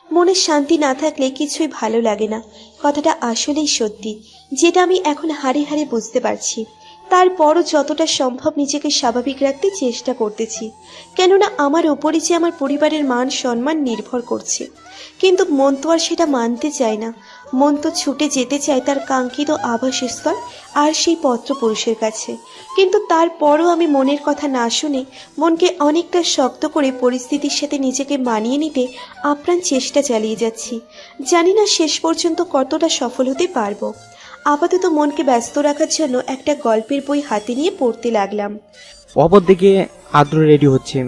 মনে শান্তি না থাকলে কিছুই ভালো লাগে না, কথাটা আসলেই সত্যি, যেটা আমি এখন হাড়ে হাড়ে বুঝতে পারছি। তারপরও যতটা সম্ভব নিজেকে স্বাভাবিক রাখতে চেষ্টা করতেছি, কেননা আমার ওপরে যে আমার পরিবারের মান সম্মান নির্ভর করছে। কিন্তু মন তো আর সেটা মানতে চায় না। মন তো ছুটে যেতে চায় তার কাঙ্ক্ষিত আবাসস্থল আর সেই পত্রপুরুষের কাছে। কিন্তু তারপরও আমি মনের কথা না শুনে মনকে অনেকটা শক্ত করে পরিস্থিতির সাথে নিজেকে মানিয়ে নিতে আপ্রাণ চেষ্টা চালিয়ে যাচ্ছি। জানি না শেষ পর্যন্ত কতটা সফল হতে পারবো। আপাতত মনকে ব্যস্ত রাখার জন্য একটা গল্পের বই হাতে নিয়ে পড়তে লাগলাম। অপর দিকে আদ্র রেডি হচ্ছে,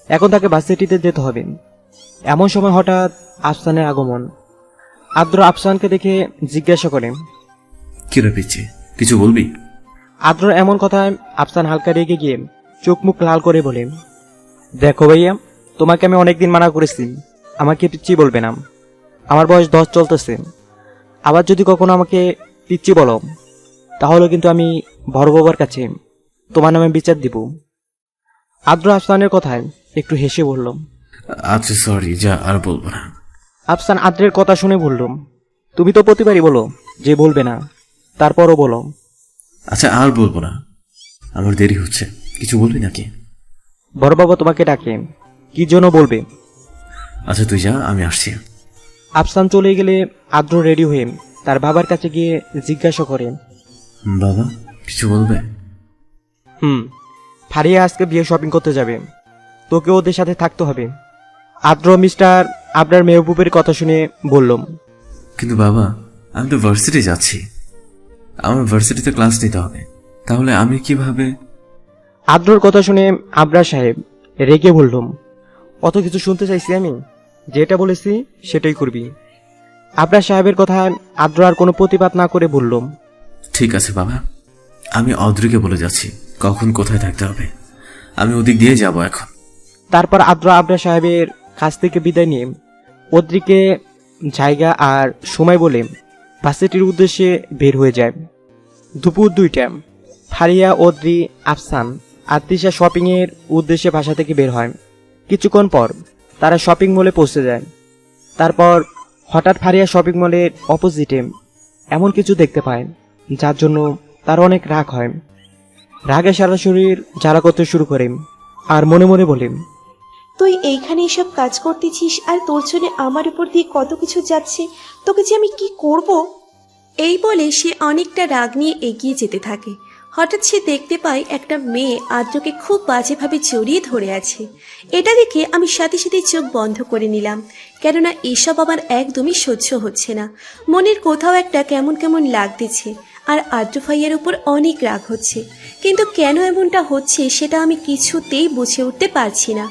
এখন তাকে ভার্সিটিতে যেতে হবে। এমন সময় হঠাৎ আফসানের আগমন। আদ্র আফসানকে দেখে জিজ্ঞাসা করে, কি রে পিচ্ছি, কিছু বলবি? আদ্র এমন কথায় আফসান হালকা রেগে গিয়ে চোখ মুখ লাল করে বলে, দেখো ভাইয়া, তোমাকে আমি অনেকদিন মানা করেছি আমাকে পিচ্ছি বলবে না। আমার বয়স 10 চলতেছে, আবার যদি কখনো আমাকে পিচ্ছি বলো তাহলে কিন্তু আমি বড় বাবার কাছে তোমার নামে বিচার দিব। আদ্র আফসানের কথায় একটু হেসে বলল, আচ্ছা সরি, যা আর বলবো না। আফসান আদ্রের কথা শুনে বলল, তুমি তো প্রতিবারই বলো যে বলবে না, তারপরও বলো। আচ্ছা আর বলবো না, আমার দেরি হচ্ছে, কিছু বলবি নাকি? বড় বাবা তোমাকে ডাকে, কি জন্য বলবে? আচ্ছা তুই যা, আমি আসছি। আফসান চলে গেলে আদ্র রেডি হয়ে তার বাবার কাছে গিয়ে জিজ্ঞাসা করে, বাবা কিছু বলবে? ফারিয়া আজকে বিয়ে শপিং করতে যাবে, তোকে ওদের সাথে থাকতে হবে। আদ্র মিস্টার আবরার মেহবুবের কথা শুনে বললাম, কিন্তু বাবা আমি তো ভার্সিটি যাচ্ছি, আমার ভার্সিটিতে ক্লাস নিতে হবে, তাহলে আমি কিভাবে? আদ্রর কথা শুনে আবরার সাহেব রেগে বললাম, অত কিছু শুনতে চাইছি আমি, যেটা বলেছি সেটাই করবি। আবরার সাহেবের কথা আদ্র আর কোনো প্রতিবাদ না করে বললাম, ঠিক আছে বাবা, আমি অদ্রিকে বলে যাচ্ছি কখন কোথায় থাকতে হবে, আমি ওদিক দিয়ে যাব এখন। তারপর আদ্র আবরার সাহেবের কাছ থেকে বিদায় নিয়ে অদ্রিকে জায়গা আর সময় বলে ভার্সিটির উদ্দেশ্যে বের হয়ে যায়। দুপুর 2টা। ফারিয়া, অদ্রি, আফসান আর তিশা শপিংয়ের উদ্দেশ্যে বাসা থেকে বের হয়। কিছুক্ষণ পর তারা শপিং মলে পৌঁছে যায়। তারপর হঠাৎ ফারিয়া শপিং মলের অপোজিটে এমন কিছু দেখতে পায় যার জন্য তার অনেক রাগ হয়। রাগে সারা শরীর জ্বালা করতে শুরু করে আর মনে মনে বলে, তুই এইখানে এসব কাজ করতেছিস আর তোর জন্য আমার উপর দিয়ে কত কিছু যাচ্ছে, তোকে যে আমি কি করব। এই বলে সে অনেকটা রাগ নিয়ে এগিয়ে যেতে থাকে। হঠাৎ সে দেখতে পায় একটা মেয়ে আদ্রকে খুব বাজেভাবে জড়িয়ে ধরে আছে। এটা দেখে আমি সাথে সাথে চোখ বন্ধ করে নিলাম, কেননা এসব আমার একদমই সহ্য হচ্ছে না। মনের কোথাও একটা কেমন কেমন লাগতেছে আর আদ্র ভাইয়ের উপর অনেক রাগ হচ্ছে, কিন্তু কেন এমনটা হচ্ছে সেটা আমি কিছুতেই বুঝে উঠতে পারছি না।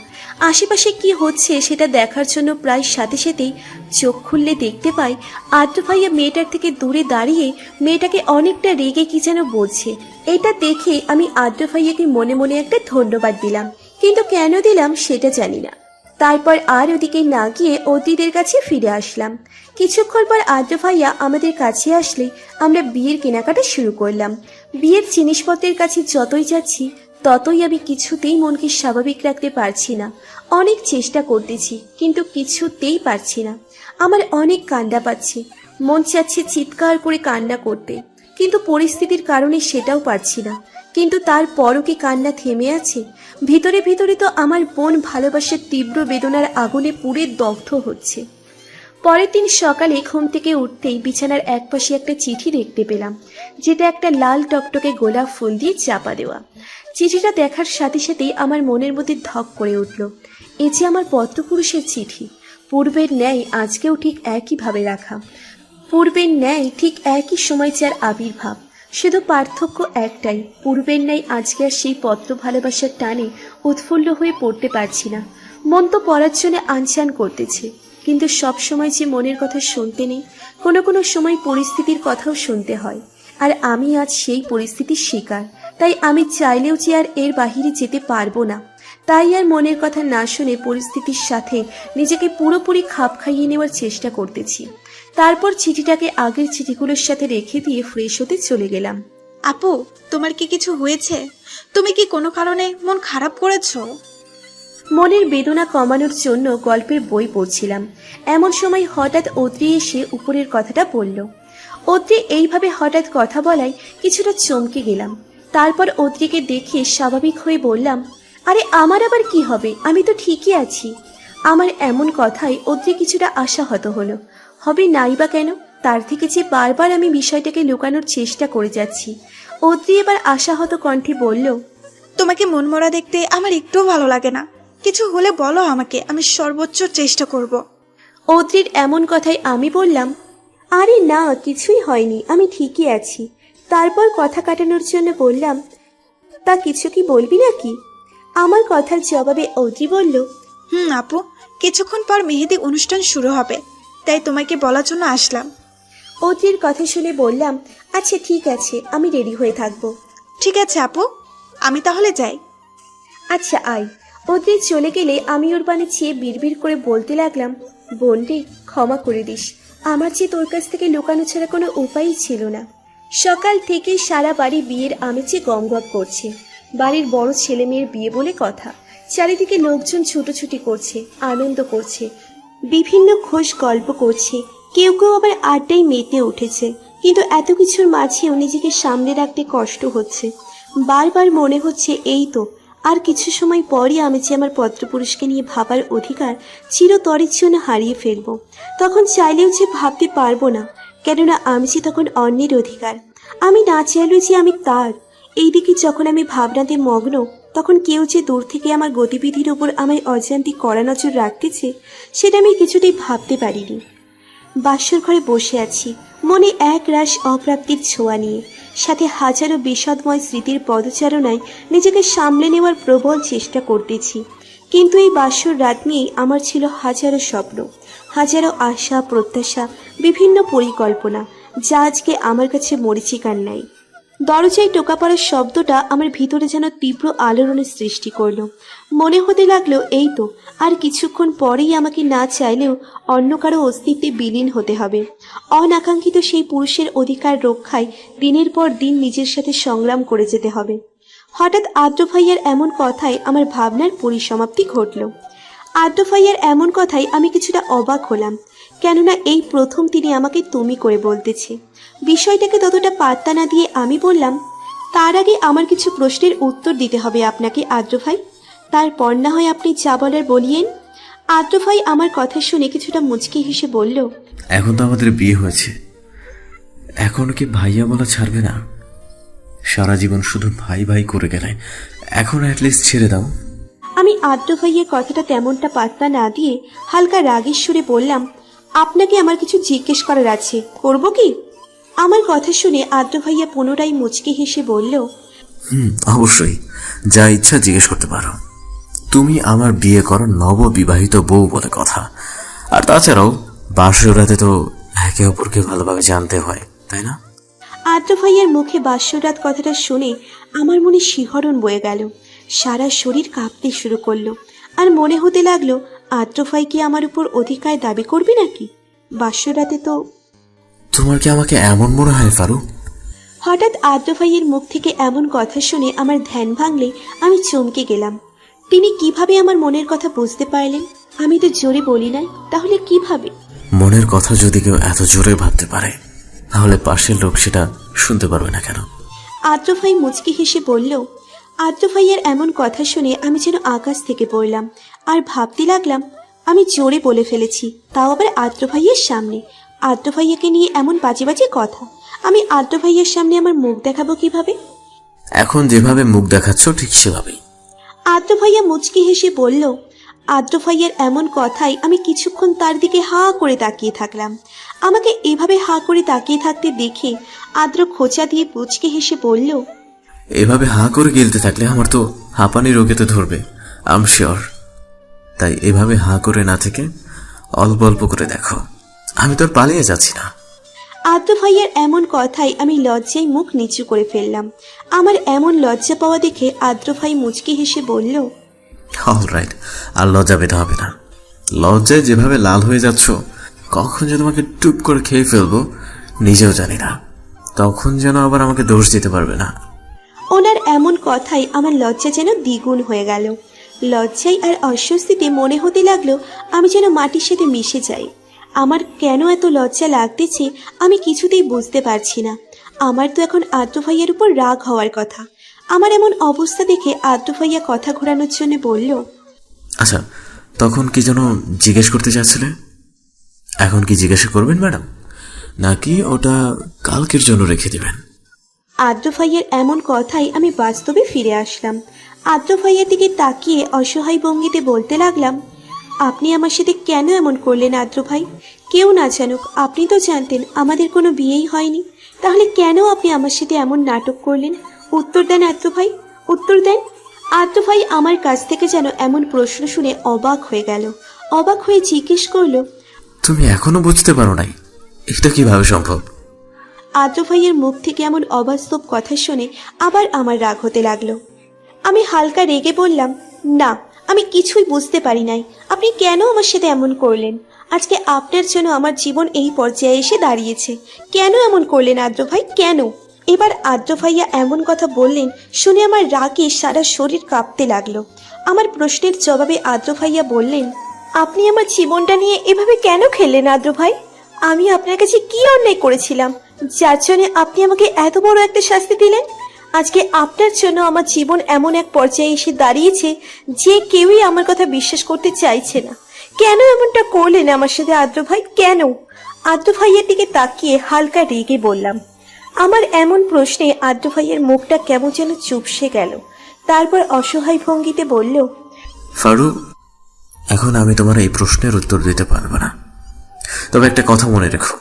আশেপাশে কি হচ্ছে সেটা দেখার জন্য প্রায় সাথে সাথেই চোখ খুললে দেখতে পাই আদ্র ভাইয়া মেয়েটার থেকে দূরে দাঁড়িয়ে মেয়েটাকে অনেকটা রেগে কি যেন বলছে। এটা দেখে আমি আদ্র ভাইয়াকে মনে মনে একটা ধন্যবাদ দিলাম, কিন্তু কেন দিলাম সেটা জানি না। তারপর আর ওদিকে না গিয়ে অতিথিদের কাছে ফিরে আসলাম। কিছুক্ষণ পর আদ্র ভাইয়া আমাদের কাছে আসলে আমরা বিয়ের কেনাকাটা শুরু করলাম। বিয়ের জিনিসপত্রের কাছে যতই যাচ্ছি ততই আমি কিছুতেই মনকে স্বাভাবিক রাখতে পারছি না। অনেক চেষ্টা করতেছি কিন্তু কিছুতেই পারছি না। আমার অনেক কান্না পাচ্ছে, মন চাচ্ছে চিৎকার করে কান্না করতে, কিন্তু পরিস্থিতির কারণে সেটাও পারছি না। কিন্তু তারপরও কি কান্না থেমে আছে? ভিতরে ভিতরে তো আমার বোন ভালোবাসার তীব্র বেদনার আগুনে পুড়ে দগ্ধ হচ্ছে। পরের দিন সকালে ঘুম থেকে উঠতেই বিছানার একপাশে একটা চিঠি দেখতে পেলাম, যেটা একটা লাল টকটকে গোলাপ ফুল দিয়ে চাপা দেওয়া। চিঠিটা দেখার সাথে সাথেই আমার মনের মধ্যে ধক করে উঠল। এ যে আমার পত্রপুরুষের চিঠি, পূর্বের ন্যায় আজকেও ঠিক একইভাবে রাখা, পূর্বের ন্যায় ঠিক একই সময় যার আবির্ভাব। শুধু পার্থক্য একটাই, পূর্বের ন্যায় আজকে আর সেই পত্র ভালোবাসার টানে উৎফুল্ল হয়ে পড়তে পারছি না। মন তো পড়ার জন্য আনচান করতেছে, কিন্তু সব সময় যে মনের কথা শুনতে নেই, কোনো কোনো সময় পরিস্থিতির কথাও শুনতে হয়। আর আমি আজ সেই পরিস্থিতির শিকার, তাই আমি চাইলেও যে আর এর বাহিরে যেতে পারবো না। তাই আর মনের কথা না শুনে পরিস্থিতির সাথে নিজেকে পুরোপুরি খাপ খাইয়ে নেওয়ার চেষ্টা করতেছি। তারপর চিঠিটাকে আগের চিঠিগুলোর সাথে রেখে দিয়ে ফ্রেশ হতে চলে গেলাম। আপু, তোমার কি কিছু হয়েছে? তুমি কি কোনো কারণে মন খারাপ করেছো? মনের বেদনা কমানোর জন্য গল্পের বই পড়ছিলাম, এমন সময় হঠাৎ অদ্রি এসে উপরের কথাটা বলল। অদ্রি এইভাবে হঠাৎ কথা বলায় কিছুটা চমকে গেলাম। তারপর অদ্রিকে দেখে স্বাভাবিক হয়ে বললাম, আরে আমার আবার কি হবে, আমি তো ঠিকই আছি। আমার এমন কথায় অদ্রি কিছুটা আশাহত হলো। হবে নাই বা কেন, তার থেকে যে বারবার আমি বিষয়টাকে লুকানোর চেষ্টা করে যাচ্ছি। অদ্রি এবার আশাহত কণ্ঠে বলল, তোমাকে মনমরা দেখতে আমার একটুও ভালো লাগে না। কিছু হলে বলো আমাকে, আমি সর্বোচ্চ চেষ্টা করব। অদ্রির এমন কথায় আমি বললাম, আরে না, কিছুই হয়নি, আমি ঠিকই আছি। তারপর কথা কাটানোর জন্য বললাম, তা কিছু কি বলবি নাকি? আমার কথার জবাবে অদ্রি বলল, আপু, কিছুক্ষণ পর মেহেদি অনুষ্ঠান শুরু হবে, তাই তোমাকে বলার জন্য আসলাম। অদ্রির কথা শুনে বললাম, আচ্ছা ঠিক আছে, আমি রেডি হয়ে থাকবো। ঠিক আছে আপু, আমি তাহলে যাই। আচ্ছা আয়। অদ্রি চলে গেলে আমি ওর পানে চেয়ে বিড়বিড় করে বলতে লাগলাম, বোন রে, ক্ষমা করে দিস, আমার যে তোর কাছ থেকে লুকানো ছাড়া কোনো উপায়ই ছিল না। সকাল থেকে সারা বাড়ি বিয়ের আমেজে গমগম করছে। বাড়ির বড় ছেলে মেয়ের বিয়ে বলে কথা, চারিদিকে লোকজন ছুটোছুটি করছে, আনন্দ করছে, বিভিন্ন খোশ গল্প করছে, কেউ কেউ আবার আড্ডায় মেতে উঠেছে। কিন্তু এত কিছুর মাঝেও নিজেকে সামনে রাখতে কষ্ট হচ্ছে। বারবার মনে হচ্ছে এই তো আর কিছু সময় পরই আমি যে আমার পত্রপুরুষকে নিয়ে ভাবার অধিকার চিরতরের জন্য হারিয়ে ফেলব। তখন চাইলেও যে ভাবতে পারবো না, কেননা আমি যে তখন অন্যের অধিকার, আমি না চাইলেও যে আমি তার। এইদিকে যখন আমি ভাবনাতে মগ্ন, তখন কেউ যে দূর থেকে আমার গতিবিধির উপর আমায় অজান্তে কড়া নজর রাখতেছে, সেটা আমি কিছুতেই ভাবতে পারিনি। বাসর ঘরে বসে আছি, মনে এক রাশ অপ্রাপ্তির ছোঁয়া নিয়ে, সাথে হাজারো বিষাদময় স্মৃতির পদচারণায় নিজেকে সামলে নেওয়ার প্রবল চেষ্টা করতেছি। কিন্তু এই বাসর রাত নিয়েই আমার ছিল হাজারো স্বপ্ন, হাজারো আশা প্রত্যাশা, বিভিন্ন পরিকল্পনা, যা আজকে আমার কাছে মরীচিকার নাই। দরজায় টোকা পড়ার শব্দটা আমার ভিতরে যেন তীব্র আলোড়নের সৃষ্টি করলো। মনে হতে লাগলো এই তো আর কিছুক্ষণ পরেই আমাকে না চাইলেও অন্য কারো অস্তিত্বে বিলীন হতে হবে। অনাকাঙ্ক্ষিত সেই পুরুষের অধিকার রক্ষায় দিনের পর দিন নিজের সাথে সংগ্রাম করে যেতে হবে। হঠাৎ আদ্র ভাইয়ার এমন কথায় আমার ভাবনার পরিসমাপ্তি ঘটল। আদ্র ভাইয়ার এমন কথায় আমি কিছুটা অবাক হলাম, কেননা এই প্রথম তিনি আমাকে তুমি করে বলতেছে। বিষয়টাকে ততটা পাত্তা না দিয়ে আমি বললাম, তার আগে আমার কিছু প্রশ্নের উত্তর দিতে হবে আপনাকে আদ্র ভাই, তারপর না হয় আপনি যা বলার বলিয়েন। আদ্র ভাই আমার কথা শুনে কিছুটা মুচকি হেসে বলল, এখন তো আমাদের বিয়ে হয়েছে, এখন কি ভাইয়া বলা ছাড়বে না? সারা জীবন শুধু ভাই ভাই করে গেলে, এখন অ্যাটলিস্ট ছেড়ে দাও। আমি আদ্র ভাইয়ের কথাটা তেমনটা পাত্তা না দিয়ে হালকা রাগের সুরে বললাম, আপনাকে আমার কিছু জিজ্ঞেস করার আছে, করব কি? আমার কথা শুনে আদ্র ভাইয়া পুনরায় মুচকি হেসে বলল, অবশ্যই, যা ইচ্ছা জিজ্ঞেস করতে পারো। তুমি আমার বিয়ে করো নববিবাহিত বউ বলে কথা, আর তাছাড়াও বাসরাতে তো একে অপরকে ভালোভাবে জানতে হয়, তাই না? আদ্র ভাইয়ার মুখে বাস্যরাত কথাটা শুনে আমার মনে শিহরণ বয়ে গেল, সারা শরীর কাঁপতে শুরু করলো, আর মনে হতে লাগলো আদ্র ভাই কি আমার উপর অধিকার দাবি করবে নাকি? বাস্যরাতে তো। তোমার কি আমাকে এমন মনে হয় ফারু? হঠাৎ আদ্র ভাইয়ের মুখ থেকে এমন কথা শুনে আমার ধ্যান ভাঙলে আমি চমকে গেলাম। তিনি কিভাবে আমার মনের কথা বুঝতে পারলেন? আমি তো জোরে বলি নাই, তাহলে কিভাবে? মনের কথা যদি কেউ এত জোরে ভাবতে পারে, তাহলে পাশের লোক সেটা শুনতে পারবে না কেন? আদ্র ভাই মুচকি হেসে বলল। আদ্র ভাইয়ের এমন কথা শুনে আমি যেন আকাশ থেকে পড়লাম, আর ভাবতে লাগলাম আমি জোরে বলে ফেলেছি, তাও আবার আদ্র ভাইয়ের সামনে। আদ্র ভাইয়াকে নিয়ে এমন বাজে বাজে কথা, আমি আদ্র ভাইয়ের সামনে আমার মুখ দেখাবো কিভাবে? এখন যেভাবে মুখ দেখাচ্ছ ঠিক সেভাবেই। আদ্র ভাইয়া মুচকি হেসে বলল। আদ্র ভাইয়ের এমন কথাই আমি কিছুক্ষণ তার দিকে হা করে তাকিয়ে থাকলাম। আমাকে এভাবে হা করে তাকিয়ে থাকতে দেখে আদ্র খোঁচা দিয়ে মুচকি হেসে বলল, এভাবে হাঁ করে গেলতে থাকলে আমার তো হাঁপানি রোগেতে ধরবে, আই এম শিওর। তাই এভাবে হাঁ করে না থেকে অল্প অল্প করে দেখো, আমি তো আর পালিয়ে যাচ্ছি না। আদ্র ভাইয়ের এমন কথাই আমি লজ্জায় মুখ নিচু করে ফেললাম। আমার এমন লজ্জা পাওয়া দেখে আদ্র ভাই মুচকি হেসে বলল, অলরাইট, আর লজ্জা পেতে হবে না। লজ্জায় যেভাবে লাল হয়ে যাচ্ছ, কখন যে তোমাকে টুপ করে খেয়ে ফেলবো নিজেও জানি না, তখন যেন আবার আমাকে দোষ দিতে পারবে না। ওনার এমন কথাই আমার লজ্জা যেন দ্বিগুণ হয়ে গেল। লজ্জায় আর অস্বস্তিতে মনে হতে লাগলো আমি যেন মাটির সাথে মিশে যাই। আমার কেন এত লজ্জা লাগতেছে আমি কিছুতেই বুঝতে পারছি না। আমার তো এখন আদ্র ভাইয়ের উপর রাগ হওয়ার কথা। আমার এমন অবস্থা দেখে আদ্র ভাইয়া কথা ঘোরানোর জন্য বলল, আচ্ছা, তখন কি যেন জিজ্ঞেস করতে চাচ্ছিলে? এখন কি জিজ্ঞাসা করবেন ম্যাডাম, নাকি ওটা কালকের জন্য রেখে দেবেন? আদ্র ভাইয়ের এমন কথাই আমি বাস্তবে ফিরে আসলাম। আদ্র ভাইয়ের দিকে তাকিয়ে অসহায় ভঙ্গিতে বলতে লাগলাম, আপনি আমার সাথে কেন এমন করলেন আদ্র ভাই? কেউ না জানুক, আপনি তো জানতেন আমাদের কোনো বিয়েই হয়নি, তাহলে কেন আপনি আমার সাথে এমন নাটক করলেন? উত্তর দেন আদ্র ভাই, উত্তর দেন। আদ্র ভাই আমার কাছ থেকে যেন এমন প্রশ্ন শুনে অবাক হয়ে গেল। অবাক হয়ে জিজ্ঞেস করলো, তুমি এখনো বুঝতে পারো নাই এটা কিভাবে সম্ভব? আদ্র ভাইয়ের মুখ থেকে এমন অবাস্তব কথা শুনে আবার আমার রাগ হতে লাগলো। আমি হালকা রেগে বললাম, না, আমি কিছুই বুঝতে পারি নাই। আপনি কেন আমার সাথে এমন করলেন? আজকে আপনার জন্য আমার জীবন এই পর্যায়ে এসে দাঁড়িয়েছে। কেন এমন করলেন আদ্র ভাই, কেন? এবার আদ্র ভাইয়া এমন কথা বললেন শুনে আমার রাগে সারা শরীর কাঁপতে লাগলো। আমার প্রশ্নের জবাবে আদ্র ভাইয়া বললেন, আপনি আমার জীবনটা নিয়ে এভাবে কেন খেললেন আদ্র ভাই? আমি আপনার কাছে কি অন্যায় করেছিলাম যার জন্য আপনি আমাকে এত বড় একটা শাস্তি দিলেন? আজকে আপনার জন্য আমার জীবন এমন এক পর্যায়ে এসে দাঁড়িয়েছে যে কেউই আমার কথা বিশ্বাস করতে চাইছে না। কেন এমনটা করলেন আমার সাথে আদ্র ভাই, কেন? আদ্র ভাইয়ের দিকে তাকিয়ে হালকা রেগে বললাম। আমার এমন প্রশ্নে আদ্র ভাইয়ের মুখটা কেমন যেন চুপসে গেল। তারপর অসহায় ভঙ্গিতে বলল, ফারু, এখন আমি তোমার এই প্রশ্নের উত্তর দিতে পারবো না, তবে একটা কথা মনে রেখো,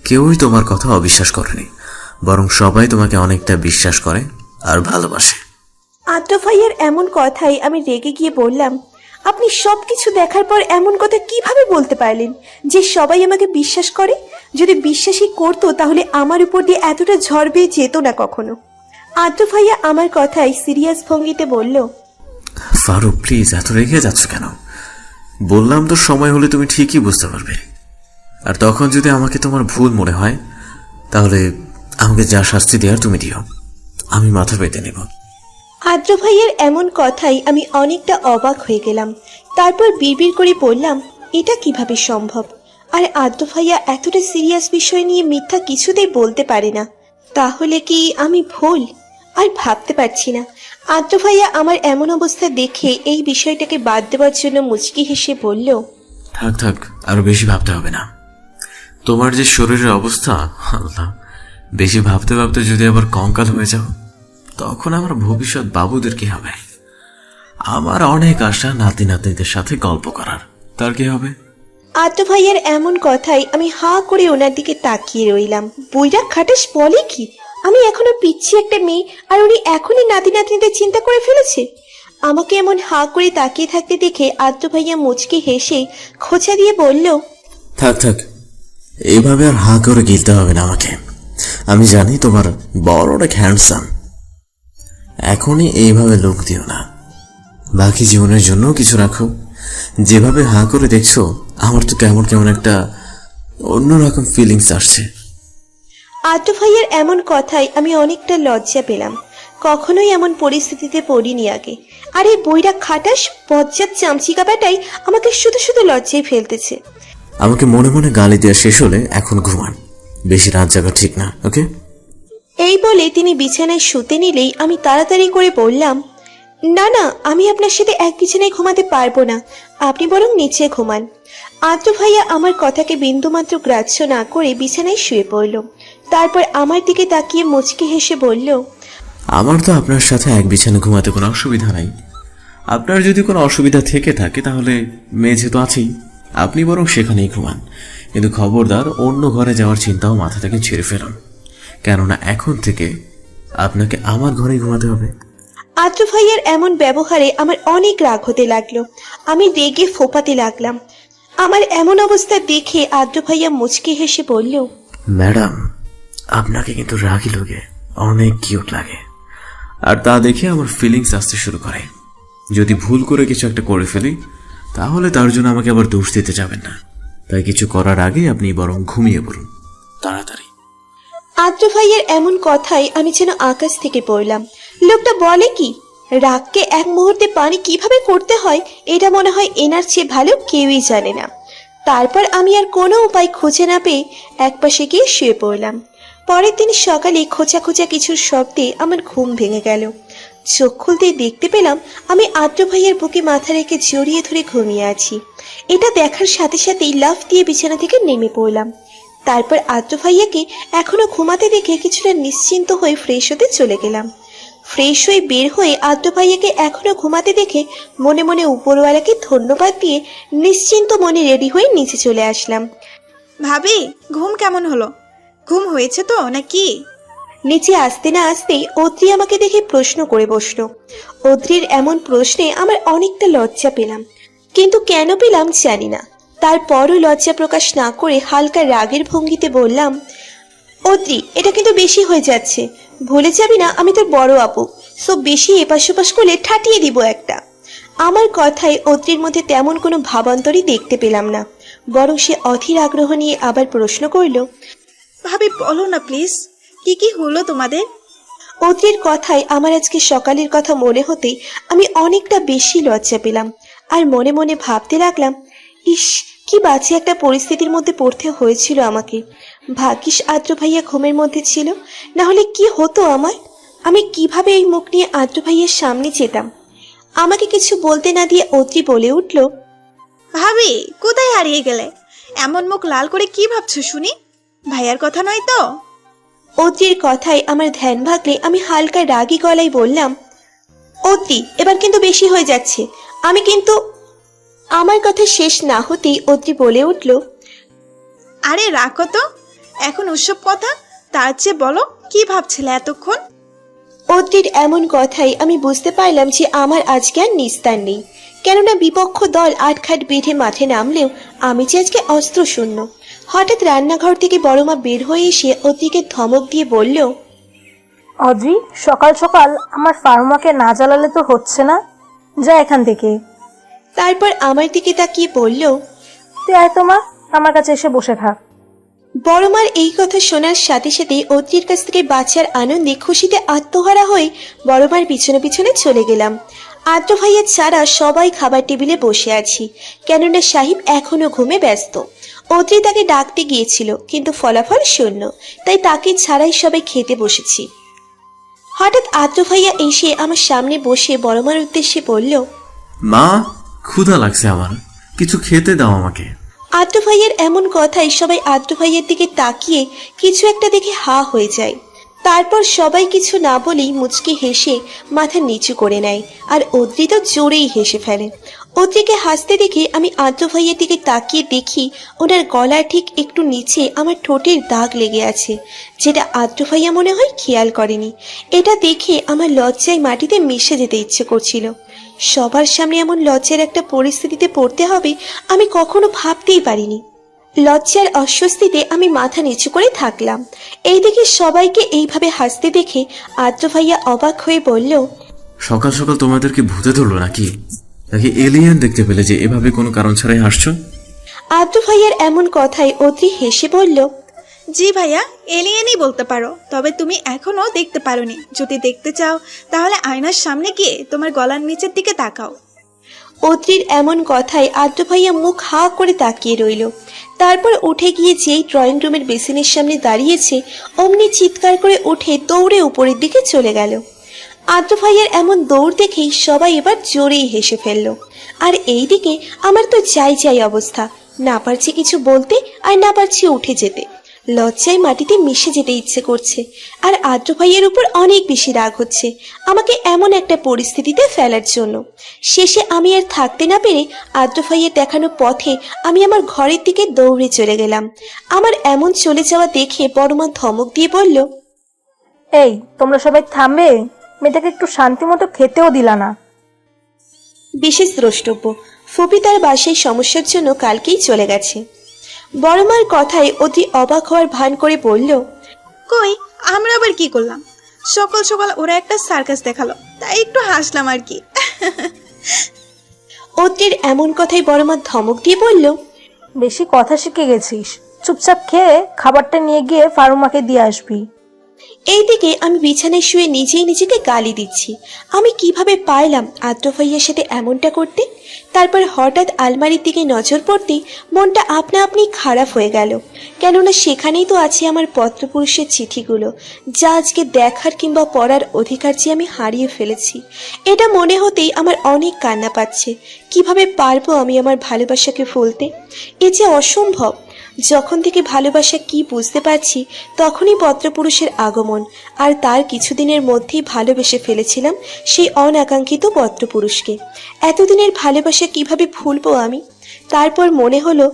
কেউই তোমার কথা অবিশ্বাস করেনি, বরং সবাই তোমাকে অনেকটা বিশ্বাস করে আর ভালোবাসে। আদ্র ভাইয়ের এমন কথাই আমি রেগে গিয়ে বললাম, আপনি সবকিছু দেখার পর এমন কথা কিভাবে বলতে পারলেন যে সবাই আমাকে বিশ্বাস করে? যদি বিশ্বাসই করতো তাহলে আমার উপর দিয়ে এতটা ঝড় বেয়ে যেত না কখনো। আদ্র ভাইয়া আমার কথাই সিরিয়াস ভঙ্গিতে বলল, ফারু প্লিজ, এত রেগে যাচ্ছ কেন? বললাম তো সময় হলে তুমি ঠিকই বুঝতে পারবে, আর তখন যদি আমাকে তোমার ভুল মনে হয় তাহলে আমাকে যা শাস্তি দেওয়ার তুমি দিও, আমি মাথা পেতে নেব। আদ্র ভাইয়ের এমন কথাই আমি অনেকটা অবাক হয়ে গেলাম। তারপর বিড়বিড় করে বললাম, এটা কিভাবে সম্ভব? আর আদ্র ভাইয়া এতটা সিরিয়াস বিষয় নিয়ে মিথ্যা কিছুতেই বলতে পারে না। তাহলে কি আমি ভুল? আর ভাবতে পারছি না। আদ্র ভাইয়া আমার এমন অবস্থা দেখে এই বিষয়টাকে বাদ দেওয়ার জন্য মুচকি হেসে বলল, থাক থাক, আরো বেশি ভাবতে হবে না। তোমার যে শরীরের অবস্থা, আল্লাহ, বেশি ভাবতে ভাবতে যদি আবার কঙ্কাল হয়ে যাও, তখন আমার ভবিষ্যৎ বাবুদের কি হবে? আমার অনেক আশা নাতি নাতনিদের সাথে গল্প করার, তার কি হবে? আদ্র ভাইয়ার এমন কথাই আমি হাঁ করে ওনার দিকে তাকিয়ে রইলাম। বইরা খাটাস বলে কি? আমি এখনো পিচ্ছি একটা মেয়ে, আর উনি এখনই নাতি নাতনিদের চিন্তা করে ফেলেছে। আমাকে এমন হাঁ করে তাকিয়ে থাকতে দেখে আদ্র ভাইয়া মুচকি হেসে খোঁচা দিয়ে বলল, থাক থাক, এইভাবে আর হাঁ করে গিলতে হবে না আমাকে। আমি জানি তোমার বড় অনেক হ্যান্ডসাম। এখনই এইভাবে লোক দিও না, বাকি জীবনের জন্য কিছু রাখো। যেভাবে হাঁ করে দেখছো, আমার তো কেমন কেমন একটা অন্যরকম ফিলিংস আসছে। আদ্র ভাইয়ের এমন কথাই আমি অনেকটা লজ্জা পেলাম। কখনোই এমন পরিস্থিতিতে পড়িনি আগে। আর এই বইরা খাটাস বজ্জাত চামচিকা বেটাই আমাকে শুধু শুধু লজ্জায় ফেলতেছে। আমাকে মনে মনে গালি দেওয়া শেষ হলে এখন ঘুমান, বেশি রাত জাগা ঠিক না, ওকে? এই বলে তিনি বিছানায় শুতে নিলেই আমি তাড়াতাড়ি করে বললাম, না না, আমি আপনার সাথে এক বিছানায় ঘুমাতে পারবো না, আপনি বরং নিচে ঘুমান। আদ্র ভাইয়া আমার কথাকে বিন্দুমাত্র গ্রাহ্য না করে বিছানায় শুয়ে পড়ল। তারপর আমার দিকে তাকিয়ে মুচকি হেসে বলল, আমার তো আপনার সাথে এক বিছানে ঘুমাতে কোনো অসুবিধা নাই। আপনার যদি কোনো অসুবিধা থেকে থাকে তাহলে মেঝে তো আছেই, আপনি বরং সেখানেই ঘুমান। কিন্তু খবরদার অন্য ঘরে যাওয়ার চিন্তাও মাথা থেকে ছেড়ে ফেলুন, কেননা এখন থেকে আপনাকে আমার ঘরেই ঘুমাতে হবে। আদ্র ভাইয়ার এমন ব্যবহারে আমার অনেক রাগ হতে লাগলো। আমি রেগে ফোপাতে লাগলাম। আমার এমন অবস্থা দেখে আদ্র ভাইয়া মুচকি হেসে বলল, ম্যাডাম, আপনাকে কিন্তু রাগি লোকে অনেক কিউট লাগে, আর তা দেখে আমার ফিলিংস আসতে শুরু করে। যদি ভুল করে কিছু একটা করে ফেলি, তাহলে তার জন্য আমাকে আবার দোষ দিতে যাবেন না। তাই কিছু করার আগে আপনি বরং ঘুমিয়ে পড়ুন তাড়াতাড়ি। আদ্র ভাইয়ের এমন কথাই আমি যেন আকাশ থেকে পড়লাম। লোকটা বলে কি, রাগকে এক মুহূর্তে পানি কিভাবে করতে হয় এটা মনে হয় এনার চেয়ে ভালো কেউই জানে না। তারপর আমি আর কোনো উপায় খুঁজে না পেয়ে একপাশে গিয়ে শুয়ে পড়লাম। পরের দিন সকালে খোঁচা খোঁচা কিছুর শব্দে আমার ঘুম ভেঙে গেল। চোখ খুলতেই দেখতে পেলাম আমি আদ্র ভাইয়ের বুকে মাথা রেখে জড়িয়ে ধরে ঘুমিয়ে আছি। এটা দেখার সাথে সাথেই লাফ দিয়ে বিছানা থেকে নেমে পড়লাম। তারপর আদ্র ভাইয়াকে এখনো ঘুমাতে দেখে কিছুটা নিশ্চিন্ত হয়ে ফ্রেশ হতে চলে গেলাম। ফ্রেশ হয়ে বের হয়ে আদ্র ভাইয়াকে এখনো ঘুমাতে দেখে মনে মনে উপরওয়ালাকে ধন্যবাদ দিয়ে নিশ্চিন্ত মনে রেডি হয়ে নিচে চলে আসলাম। ভাবি, ঘুম কেমন হলো? ঘুম হয়েছে তো নাকি? নিচে আসতে না আসতেই অদ্রি আমাকে দেখে প্রশ্ন করে বসলো। অদ্রির এমন প্রশ্নে আমার অনেকটা লজ্জা পেলাম, কিন্তু কেন পেলাম জানি না। তারপরও লজ্জা প্রকাশ না করে হালকা রাগের ভঙ্গিতে বললাম, অদ্রি, এটা কিন্তু বেশি হয়ে যাচ্ছে। ভুলে যাবি না আমি তোর বড় আপু, সো বেশি এপাশ ওপাশ করলে ঠাটিয়ে দিব একটা। আমার কথায় অদ্রির মধ্যে তেমন কোনো ভাবান্তরই দেখতে পেলাম না, বরং সে অধীর আগ্রহ নিয়ে আবার প্রশ্ন করল, ভাবি বলো না প্লিজ, কি কি হলো তোমাদের? অদ্রির কথায় আমার আজকে সকালের কথা মনে হতে আমি অনেকটা বেশি লজ্জা পেলাম। আর মনে মনে ভাবতে লাগলাম, ইস, কি বাজে একটা পরিস্থিতির মধ্যে পড়তে হয়েছিল আমাকে। ভাগ্যিস আদ্র ভাইয়া ঘুমের মধ্যে ছিল, না হলে কি হতো আমার? আমি কিভাবে এই মুখ নিয়ে আদ্র ভাইয়ার সামনে যেতাম? আমাকে কিছু বলতে না দিয়ে অদ্রি বলে উঠল, ভাবি, কোথায় হারিয়ে গেলে? এমন মুখ লাল করে কি ভাবছো শুনি? ভাইয়ার কথা নয় তো? অদ্রির কথায় আমার ধ্যান ভাগলে আমি হালকা রাগী গলায় বললাম, অদ্রি, এবার কিন্তু বেশি হয়ে যাচ্ছে। আমি কিন্তু। আমার কথা শেষ না হতেই অদ্রি বলে উঠল, আরে রাখো তো এখন ওসব কথা, তার চেয়ে বলো কি ভাবছিলে এতক্ষণ? অদ্রির এমন কথাই আমি বুঝতে পারলাম যে আমার আজকে আর নিস্তার নেই। কেননা বিপক্ষ দল আটখাট বেঁধে মাঠে নামলেও আমি যে আজকে অস্ত্র শূন্য। হঠাৎ রান্নাঘর থেকে বড়মা বের হয়ে এসে অদ্রিকে ধমক দিয়ে বলল, অদ্রি, সকাল সকাল আমার ফার্মাকে না জ্বালালে তো হচ্ছে না, যা এখান থেকে। তারপর আমার দিকে তাকিয়ে বলল, তুই আয় তো মা, আমার কাছে এসে বসে থাক। বড়মার এই কথা শোনার সাথে সাথে অত্রির কাছ থেকে বাচ্চার আনন্দে খুশিতে আত্মহারা হয়ে বড়মার পিছনে পিছনে চলে গেলাম। আদ্র ভাইয়া ছাড়া সবাই খাবার টেবিলে বসে আছি, কেননা সাহিব এখনো ঘুমে ব্যস্ত। অত্রি তাকে ডাকতে গিয়েছিল, কিন্তু ফলাফল শূন্য, তাই তাকে ছাড়াই সবাই খেতে বসেছি। হঠাৎ আদ্র ভাইয়া এসে আমার সামনে বসে বড়মার উদ্দেশ্যে বলল, মা, ক্ষুধা লাগছে আমার, কিছু খেতে দাও আমাকে। আদ্র ভাইয়ের এমন কথায় সবাই আদ্র ভাইয়ের দিকে তাকিয়ে কিছু একটা দেখে হা হয়ে যায়। তারপর সবাই কিছু না বলেই মুচকি হেসে মাথা নিচু করে নেয়, আর অদ্রি তো জোরেই হেসে ফেলে। অদ্রিকে হাসতে দেখে আমি আদ্র ভাইয়ের দিকে তাকিয়ে দেখি ওনার গলার ঠিক একটু নিচে আমার ঠোঁটের দাগ লেগে আছে, যেটা আদ্র ভাইয়া মনে হয় খেয়াল করেনি। এটা দেখে আমার লজ্জায় মাটিতে মিশে যেতে ইচ্ছে করছিল। সবার সামনে এমন লজ্জার একটা পরিস্থিতিতে পড়তে হবে আমি কখনো ভাবতেই পারিনি। লজ্জার অস্বস্তিতে আমি মাথা নিচু করে থাকলাম। এইদিকে সবাইকে এইভাবে হাসতে দেখে আদ্র ভাইয়া অবাক হয়ে বলল, সকাল সকাল তোমাদেরকে ভূতে ধরলো নাকি? নাকি এলিয়েন দেখতে পেলে যে এভাবে কোনো কারণ ছাড়াই হাসছো? আদ্র ভাইয়ার এমন কথায় অদ্রি হেসে বলল, জি ভাইয়া, এলিয়েনই বলতে পারো, তবে তুমি এখনো দেখতে পারোনি। যদি দেখতে চাও তাহলে আয়নার সামনে গিয়ে তোমার গলার নিচের দিকে তাকাও। অদ্রির এমন কথায় আদ্র ভাইয়া মুখ হা করে তাকিয়ে রইল। তারপর উঠে গিয়ে যেই ড্রয়িং রুমের বেসিনের সামনে দাঁড়িয়েছে অমনি চিৎকার করে উঠে দৌড়ে উপরের দিকে চলে গেল। আদ্র ভাইয়ার এমন দৌড় দেখেই সবাই এবার জোরেই হেসে ফেলল। আর এইদিকে আমার তো চাই চাই অবস্থা, না পারছি কিছু বলতে আর না পারছি উঠে যেতে। লজ্জায় মাটিতে মিশে যেতে ইচ্ছে করছে, আর আদ্র ভাইয়ের উপর অনেক বেশি রাগ হচ্ছে আমাকে এমন একটা পরিস্থিতিতে ফেলার জন্য। শেষে আমি আর থাকতে না পেরে আদ্র ভাইয়ের দেখানো পথে আমি আমার ঘরের দিকে দৌড়ে চলে গেলাম। আমার এমন চলে যাওয়া দেখে বড়মা ধমক দিয়ে বলল, এই, তোমরা সবাই থামবে? মেয়েটাকে একটু শান্তি মতো খেতেও দিলা না। বিশেষ দ্রষ্টব্য, ফুপি তার বাসায় সমস্যার জন্য কালকেই চলে গেছে। বড়মার কথায় অতি অবাক হওয়ার ভান করে বলল, কই, আমরা আবার কি করলাম? সকাল সকাল ওরা একটা সার্কাস দেখালো, তাই একটু হাসলাম আর কি। অতির এমন কথাই বড়মা ধমক দিয়ে বলল, বেশি কথা শিখে গেছিস, চুপচাপ খেয়ে খাবারটা নিয়ে গিয়ে ফারুমাকে দিয়ে আসবি। এইদিকে আমি বিছানায় শুয়ে নিজেই নিজেকে গালি দিচ্ছি। আমি কিভাবে পারলাম আদ্র ভাইয়ের সাথে এমনটা করতে? তারপর হঠাৎ আলমারির দিকে নজর পড়তেই মনটা আপনা আপনি খারাপ হয়ে গেল, কেননা সেখানেই তো আছে আমার পত্রপুরুষের চিঠিগুলো, যা আজকে দেখার কিংবা পড়ার অধিকার যে আমি হারিয়ে ফেলেছি। এটা মনে হতেই আমার অনেক কান্না পাচ্ছে। কিভাবে পারবো আমি আমার ভালোবাসাকে ভুলতে? এ যে অসম্ভব। যখন থেকে ভালোবাসা কি বুঝতে পারছি তখনই পত্রপুরুষের আগমন, আর তার কিছুদিনের মধ্যেই ভালোবেসে ফেলেছিলাম সেই অনাকাঙ্ক্ষিত পত্রপুরুষকে। এতদিনের ভালোবাসা কিভাবে ভুলবো আমি? তারপর মনে হলো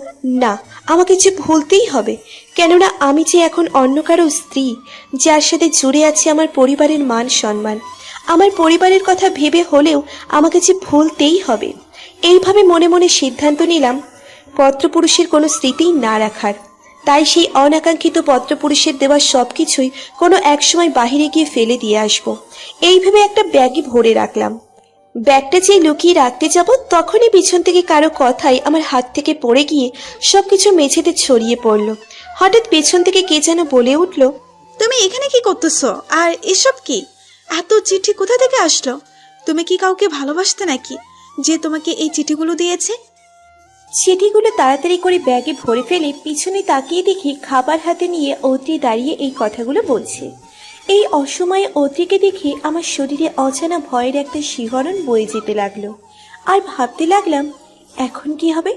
না, আমাকে যে ভুলতেই হবে, কেননা আমি যে এখন অন্য কারো স্ত্রী, যার সাথে জুড়ে আছে আমার পরিবারের মান সম্মান। আমার পরিবারের কথা ভেবে হলেও আমাকে যে ভুলতেই হবে। এইভাবে মনে মনে সিদ্ধান্ত নিলাম পত্রপুরুষের কোনো স্মৃতি না রাখার। তাই সেই অনাকাঙ্ক্ষিত পত্রপুরুষের দেওয়া সবকিছুই কোনো একসময় বাহিরে গিয়ে ফেলে দিয়ে আসবো, এই ভেবে একটা ব্যাগে ভরে রাখলাম। ব্যাগটা যেই লুকিয়ে রাখতে যাব তখনই পিছন থেকে কারো কথাই আমার হাত থেকে পড়ে গিয়ে সবকিছু মেঝেতে ছড়িয়ে পড়ল। হঠাৎ পেছন থেকে কে যেন বলে উঠল, তুমি এখানে কি করতেছো? আর এসব কি? এত চিঠি কোথা থেকে আসলো? তুমি কি কাউকে ভালোবাসতে নাকি যে তোমাকে এই চিঠিগুলো দিয়েছে? চিঠিগুলো তাড়াতাড়ি করে ব্যাগে ভরে ফেলে পিছনে তাকিয়ে দেখি খাবার হাতে নিয়ে অত্রি দাঁড়িয়ে এই কথাগুলো বলছে। এই অসময়ে অত্রিকে দেখে আমার শরীরে অজানা ভয়ের একটা শিহরণ বয়ে যেতে লাগলো। আর ভাবতে লাগলাম, এখন কি হবে?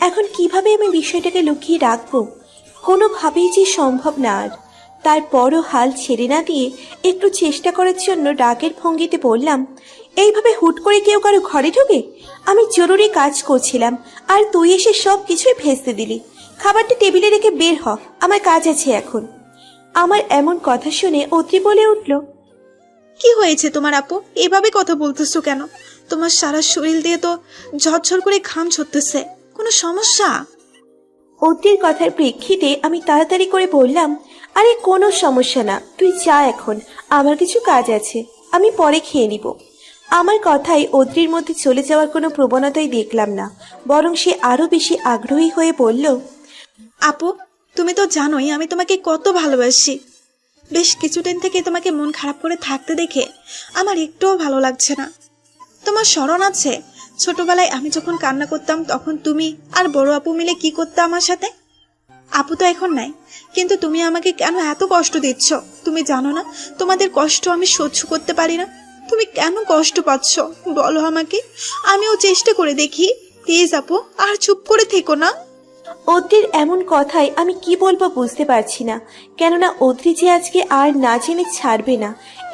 এখন কিভাবে আমি বিষয়টাকে লুকিয়ে রাখবো? কোনোভাবেই যে সম্ভব না। আর তারপরও হাল ছেড়ে না দিয়ে একটু চেষ্টা করার জন্য রাগের ভঙ্গিতে বললাম, এইভাবে হুট করে কেউ কারো ঘরে ঢুকে? আমি জরুরি কাজ করছিলাম আর তুই এসে সব কিছুই ভেস্তে দিলি। খাবারটা টেবিলে রেখে বের হ, আমার কাজ আছে এখন। আমার এমন কথা শুনে অত্রি বলে উঠল, কি হয়েছে তোমার আপু? এভাবে কথা বলতেছো কেন? তোমার সারা শরীর দিয়ে তো ঝরঝর করে ঘাম ঝরতেছে, কোনো সমস্যা? অত্রির কথার প্রেক্ষিতে আমি তাড়াতাড়ি করে বললাম, আরে কোনো সমস্যা না, তুই যা, এখন আমার কিছু কাজ আছে, আমি পরে খেয়ে নিব। আমার কথায় অদ্রির মধ্যে চলে যাওয়ার কোনো প্রবণতাই দেখলাম না, বরং সে আরো বেশি আগ্রহী হয়ে বলল, আপু, তুমি তো জানোই আমি তোমাকে কত ভালোবাসি। বেশ কিছুদিন থেকে তোমাকে মন খারাপ করে থাকতে দেখে আমার একটুও ভালো লাগছে না। তোমার স্মরণ আছে ছোটবেলায় আমি যখন কান্না করতাম তখন তুমি আর বড় আপু মিলে কি করতে আমার সাথে? আপু তো এখন নাই, কিন্তু তুমি আমাকে কেন এত কষ্ট দিচ্ছ? তুমি জানো না তোমাদের কষ্ট আমি সহ্য করতে পারি না। তুমি কেন কষ্ট পাচ্ছ বলো আমাকে, আমিও চেষ্টা করে দেখি। প্লিজ আপু, আর চুপ করে থেকো না। অদ্রির এমন কথায় আমি কি বলবো বুঝতে পারছি না, কেননা অদ্রি যে আজকে আর না জেনে ছাড়বে না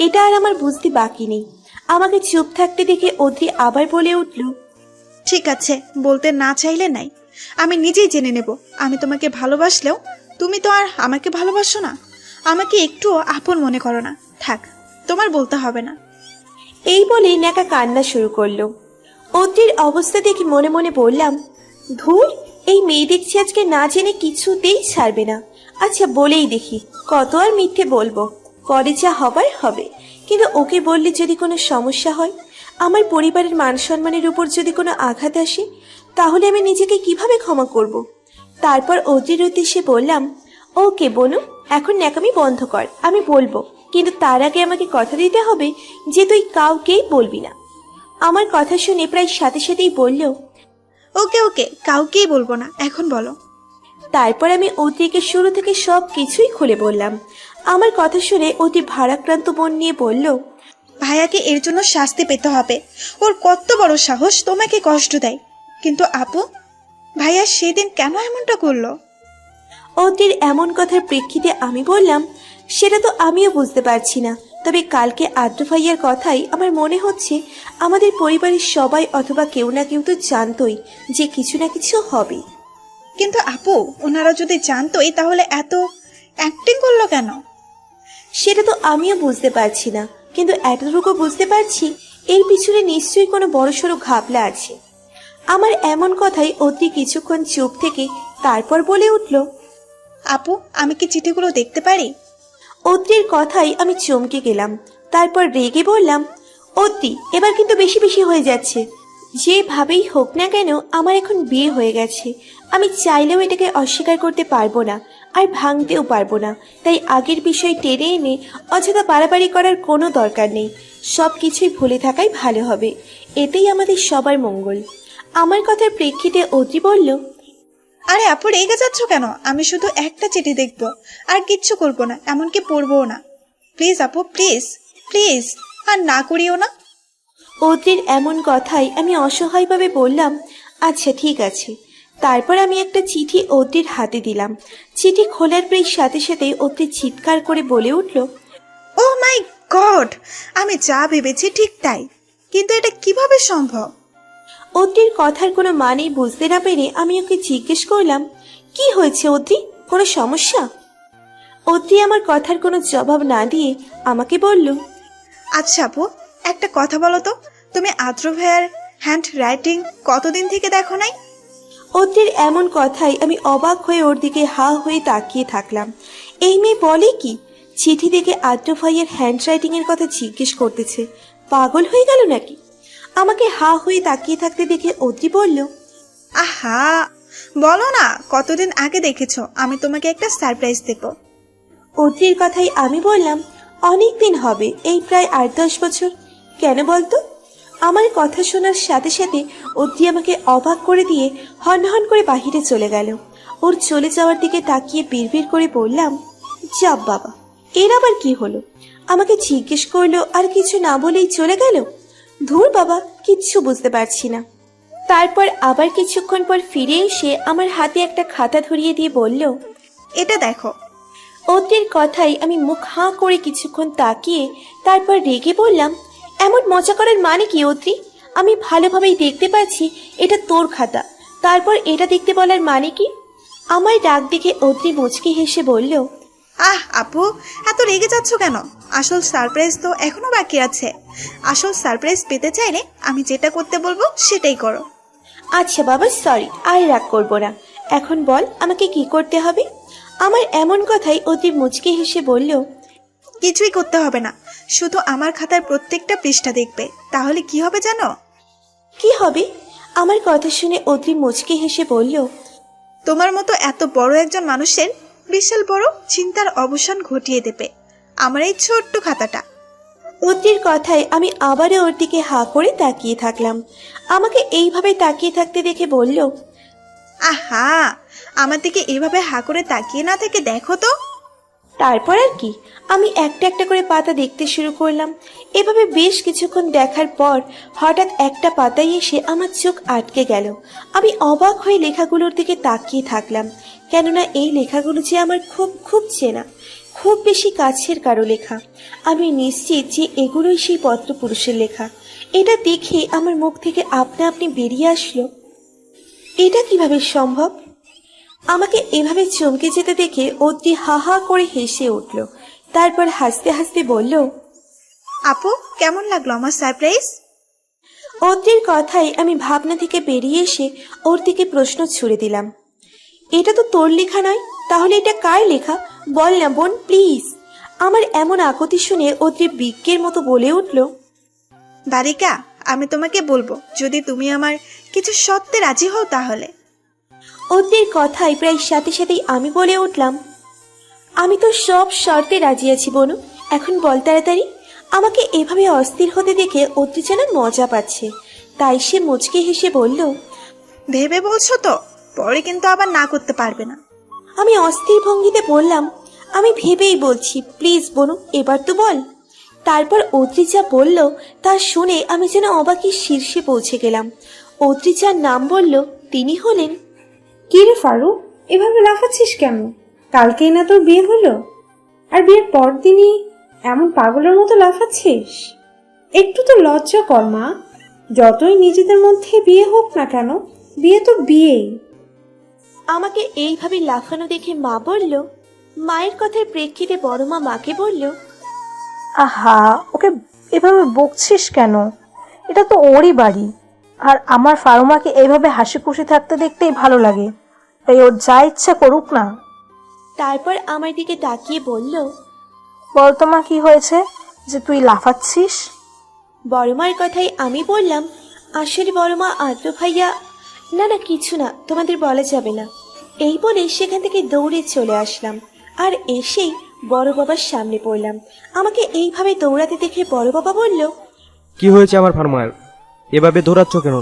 এটা আর আমার বুঝতে বাকি নেই। আমাকে চুপ থাকতে দেখে অদ্রি আবার বলে উঠল, ঠিক আছে, বলতে না চাইলে নাই, আমি নিজেই জেনে নেব। আমি তোমাকে ভালোবাসলেও তুমি তো আর আমাকে ভালোবাসো না, আমাকে একটুও আপন মনে করো না। থাক, তোমার বলতে হবে না। এই বলে নেকা কান্না শুরু করলো। অদ্রির অবস্থা দেখে মনে মনে বললাম, ধুর, এই মেয়ে দেখছি আজকে না জেনে কিছুতেই ছাড়বে না। আচ্ছা বলেই দেখি, কত আর মিথ্যে বলবো, পরে যা হবার হবে। কিন্তু ওকে বললে যদি কোনো সমস্যা হয়, আমার পরিবারের মান সম্মানের উপর যদি কোনো আঘাত আসে, তাহলে আমি নিজেকে কিভাবে ক্ষমা করব? তারপর অদ্রির উদ্দেশ্যে বললাম, ওকে বনু, এখন ন্যাকামি বন্ধ কর, আমি বলবো, কিন্তু তার আগে আমাকে কথা দিতে হবে যে তুই কাউকেই বলবি না। আমার কথা শুনে প্রায় সাথে সাথেই বলল, ওকে ওকে, কাউকেই বলবো না, এখন বলো। তারপর আমি অদ্রিকে শুরু থেকে সব কিছুই খুলে বললাম। আমার কথা শুনে অতি ভারাক্রান্ত মন নিয়ে বলল, ভাইয়াকে এর জন্য শাস্তি পেতে হবে। ওর কত বড় সাহস তোমাকে কষ্ট দেয়। কিন্তু আপু, ভাইয়া সেদিন কেন এমনটা করলো? অদ্রির এমন কথার প্রেক্ষিতে আমি বললাম, সেটা তো আমিও বুঝতে পারছি না, তবে কালকে আদ্র ভাইয়ার কথাই আমার মনে হচ্ছে আমাদের পরিবারের সবাই অথবা কেউ না কেউ তো জানতোই যে কিছু না কিছু হবে। কিন্তু আপু, ওনারা যদি জানতোই তাহলে এত অ্যাক্টিং করলো কেন? সেটা তো আমিও বুঝতে পারছি না, কিন্তু এতটুকু বুঝতে পারছি এর পিছনে নিশ্চয়ই কোনো বড়সড় ঘাপলা আছে। আমার এমন কথাই অদ্রি কিছুক্ষণ চুপ থেকে তারপর বলে উঠল, আপু, আমি কি চিঠিগুলো দেখতে পারি? অদ্রির কথাই আমি চমকে গেলাম। তারপর রেগে বললাম, অদ্রি, এবার কিন্তু বেশি বেশি হয়ে যাচ্ছে। যেভাবেই হোক না কেন আমার এখন বিয়ে হয়ে গেছে, আমি চাইলেও এটাকে অস্বীকার করতে পারবো না, আর ভাঙতেও পারবো না। তাই আগের বিষয় টেনে এনে অযথা বাড়াবাড়ি করার কোনো দরকার নেই। সব কিছুই ভুলে থাকাই ভালো হবে, এতেই আমাদের সবার মঙ্গল। আমার কথার প্রেক্ষিতে অদ্রি বলল, আরে আপু, রেগে যাচ্ছ কেন? আমি শুধু একটা চিঠি দেখবো, আর কিচ্ছু করবো না, এমনকি পড়বও না। প্লিজ আপু, প্লিজ প্লিজ, আর না করিও না। অদ্রির এমন কথাই আমি অসহায়ভাবে বললাম, আচ্ছা ঠিক আছে। তারপর আমি একটা চিঠি অদ্রির হাতে দিলাম। চিঠি খোলার প্রায় সাথে সাথেই অদ্রি চিৎকার করে বলে উঠল, ও মাই গড, আমি যা ভেবেছি ঠিক তাই, কিন্তু এটা কিভাবে সম্ভব? অদ্রির কথার কোনো মানেই বুঝতে না পেরে আমি ওকে জিজ্ঞেস করলাম, কি হয়েছে অদ্রি, কোনো সমস্যা? অদ্রি আমার কথার কোনো জবাব না দিয়ে আমাকে বলল, আচ্ছা আপু, একটা কথা বলো তো, তুমি আদ্র ভাইয়ার হ্যান্ড রাইটিং কতদিন থেকে দেখো নাই? অদ্রির এমন কথাই আমি অবাক হয়ে ওর দিকে হা হয়ে তাকিয়ে থাকলাম। এই মেয়ে বলে কি, চিঠি দেখে আদ্র ভাইয়ের হ্যান্ড রাইটিং এর কথা জিজ্ঞেস করতেছে, পাগল হয়ে গেল নাকি? আমাকে হা হয়ে তাকিয়ে থাকতে দেখে অদ্রি বলল, আহা, বলো না কতদিন আগে দেখেছো, আমি তোমাকে একটা সারপ্রাইজ দেব। অদ্রির কথাই আমি বললাম, অনেক দিন হবে, এই প্রায় 8-10 বছর। কেন বলতো? আমার কথা শোনার সাথে সাথে অদ্রি আমাকে অবাক করে দিয়ে হন হন করে বাহিরে চলে গেল। ওর চলে যাওয়ার দিকে তাকিয়ে বিড়বিড় করে বললাম, যাব বাবা, এর আবার কি হলো? আমাকে জিজ্ঞেস করলো আর কিছু না বলেই চলে গেল। ধুর বাবা, কিচ্ছু বুঝতে পারছি না। তারপর আবার কিছুক্ষণ পর ফিরে এসে আমার হাতে একটা খাতা ধরিয়ে দিয়ে বলল, এটা দেখো। অদ্রির কথাই আমি মুখ হাঁ করে কিছুক্ষণ তাকিয়ে তারপর রেগে বললাম, এমন মজা করার মানে কি অদ্রি? আমি ভালোভাবেই দেখতে পাচ্ছি এটা তোর খাতা, তারপর এটা দেখতে বলার মানে কি? আমার ডাক দেখে অদ্রি মুচকি হেসে বলল, আহ আপু, এত রেগে যাচ্ছ কেন? আসল সারপ্রাইজ তো এখনো বাকি আছে। আসল সারপ্রাইজ পেতে চাইলে আমি যেটা করতে বলবো সেটাই করো। আচ্ছা বাবা, সরি, আর রাগ করবো না। এখন বল আমাকে কি করতে হবে? আমার এমন কথাই অদ্রি মুচকি হেসে বলল, কিছুই করতে হবে না, শুধু আমার খাতার প্রত্যেকটা পৃষ্ঠা দেখবে, তাহলে কি হবে জানো? কি হবে? আমার কথা শুনে অদ্রি মুচকি হেসে বলল, তোমার মতো এত বড় একজন মানুষের বিশাল বড় চিন্তার অবসান ঘটিয়ে দেবে আমার এই ছোট্ট খাতাটা। অদ্রির কথায় আমি আবারও ওর দিকে হাঁ করে তাকিয়ে থাকলাম। আমাকে এইভাবে তাকিয়ে থাকতে দেখে বলল, আহা, আমার দিকে এভাবে হা করে তাকিয়ে না থেকে দেখো তো। তারপর আর কি, আমি একটা একটা করে পাতা দেখতে শুরু করলাম। এভাবে বেশ কিছুক্ষণ দেখার পর হঠাৎ একটা পাতায় এসে আমার চোখ আটকে গেল। আমি অবাক হয়ে লেখাগুলোর দিকে তাকিয়ে থাকলাম, কেননা এই লেখাগুলো যে আমার খুব খুব চেনা, খুব বেশি কাছের কারো লেখা। আমি নিশ্চিত যে এগুলোই সেই পত্রপুরুষের লেখা। এটা দেখে আমার মুখ থেকে আপনা আপনি বেরিয়ে আসলো, এটা কিভাবে সম্ভব? আমাকে এভাবে চমকে যেতে দেখে অদ্রি হা হা করে হেসে উঠল। তারপর হাসতে হাসতে বলল, আপু, কেমন লাগলো আমার সারপ্রাইজ? অদ্রির কথায় আমি ভাবনা থেকে বেরিয়ে এসে ওর দিকে প্রশ্ন ছুড়ে দিলাম, এটা তো তোর লেখা নয়, তাহলে এটা কার লেখা? বল না বোন, প্লিজ। আমার এমন আকুতি শুনে অদ্রি বিজ্ঞের মতো বলে উঠল, বালিকা, আমি তোমাকে বলবো, যদি তুমি আমার কিছু সত্যে রাজি হও তাহলে। অদ্রির কথায় প্রায় সাথে সাথেই আমি বলে উঠলাম, আমি তো সব শর্তে রাজি আছি বনু, এখন বল তাড়াতাড়ি। আমাকে এভাবে অস্থির হতে দেখে অদ্রি যেন মজা পাচ্ছে, তাই সে মুচকে হেসে বলল, ভেবে বলছো তো? পরে কিন্তু আবার না করতে পারবে না। আমি অস্থির ভঙ্গিতে বললাম, আমি ভেবেই বলছি, প্লিজ বনু, এবার তো বল। তারপর অদ্রি যা বলল তা শুনে আমি যেন অবাকের শীর্ষে পৌঁছে গেলাম। অদ্রি যার নাম বলল তিনি হলেন। কি রে ফারুক, এভাবে লাফাচ্ছিস কেন? কালকেই না তোর বিয়ে হলো, আর বিয়ের পর দিনই এমন পাগলের মতো লাফাচ্ছিস? একটু তো লজ্জা কর মা। যতই নিজেদের মধ্যে বিয়ে হোক না কেন, বিয়ে তো বিয়েই। আমাকে এইভাবে লাফানো দেখে মা বলল, মায়ের কথার প্রেক্ষিতে বড় মা মাকে বলল, আহা, ওকে এভাবে বকছিস কেন? এটা তো ওরই বাড়ি, আর আমার ফারুমাকে এইভাবে হাসি খুশি থাকতে দেখতেই ভালো লাগে, তাই ওর যা ইচ্ছা করুক না। তারপর আমার দিকে তাকিয়ে বলল, বলতো মা, কি হয়েছে যে তুই লাফাচ্ছিস? বড় মার কথাই আমি বললাম, আসলে বড় মা, আদ্র ভাইয়া, না না কিছু না, তোমাদের বলা যাবে না। এই বলে সেখান থেকে দৌড়ে চলে আসলাম, আর এসেই বড় বাবার সামনে পড়লাম। আমাকে এইভাবে দৌড়াতে দেখে বড় বাবা বলল, কি হয়েছে আমার ফার্মার? এভাবে দৌড়াচ্ছ কেন?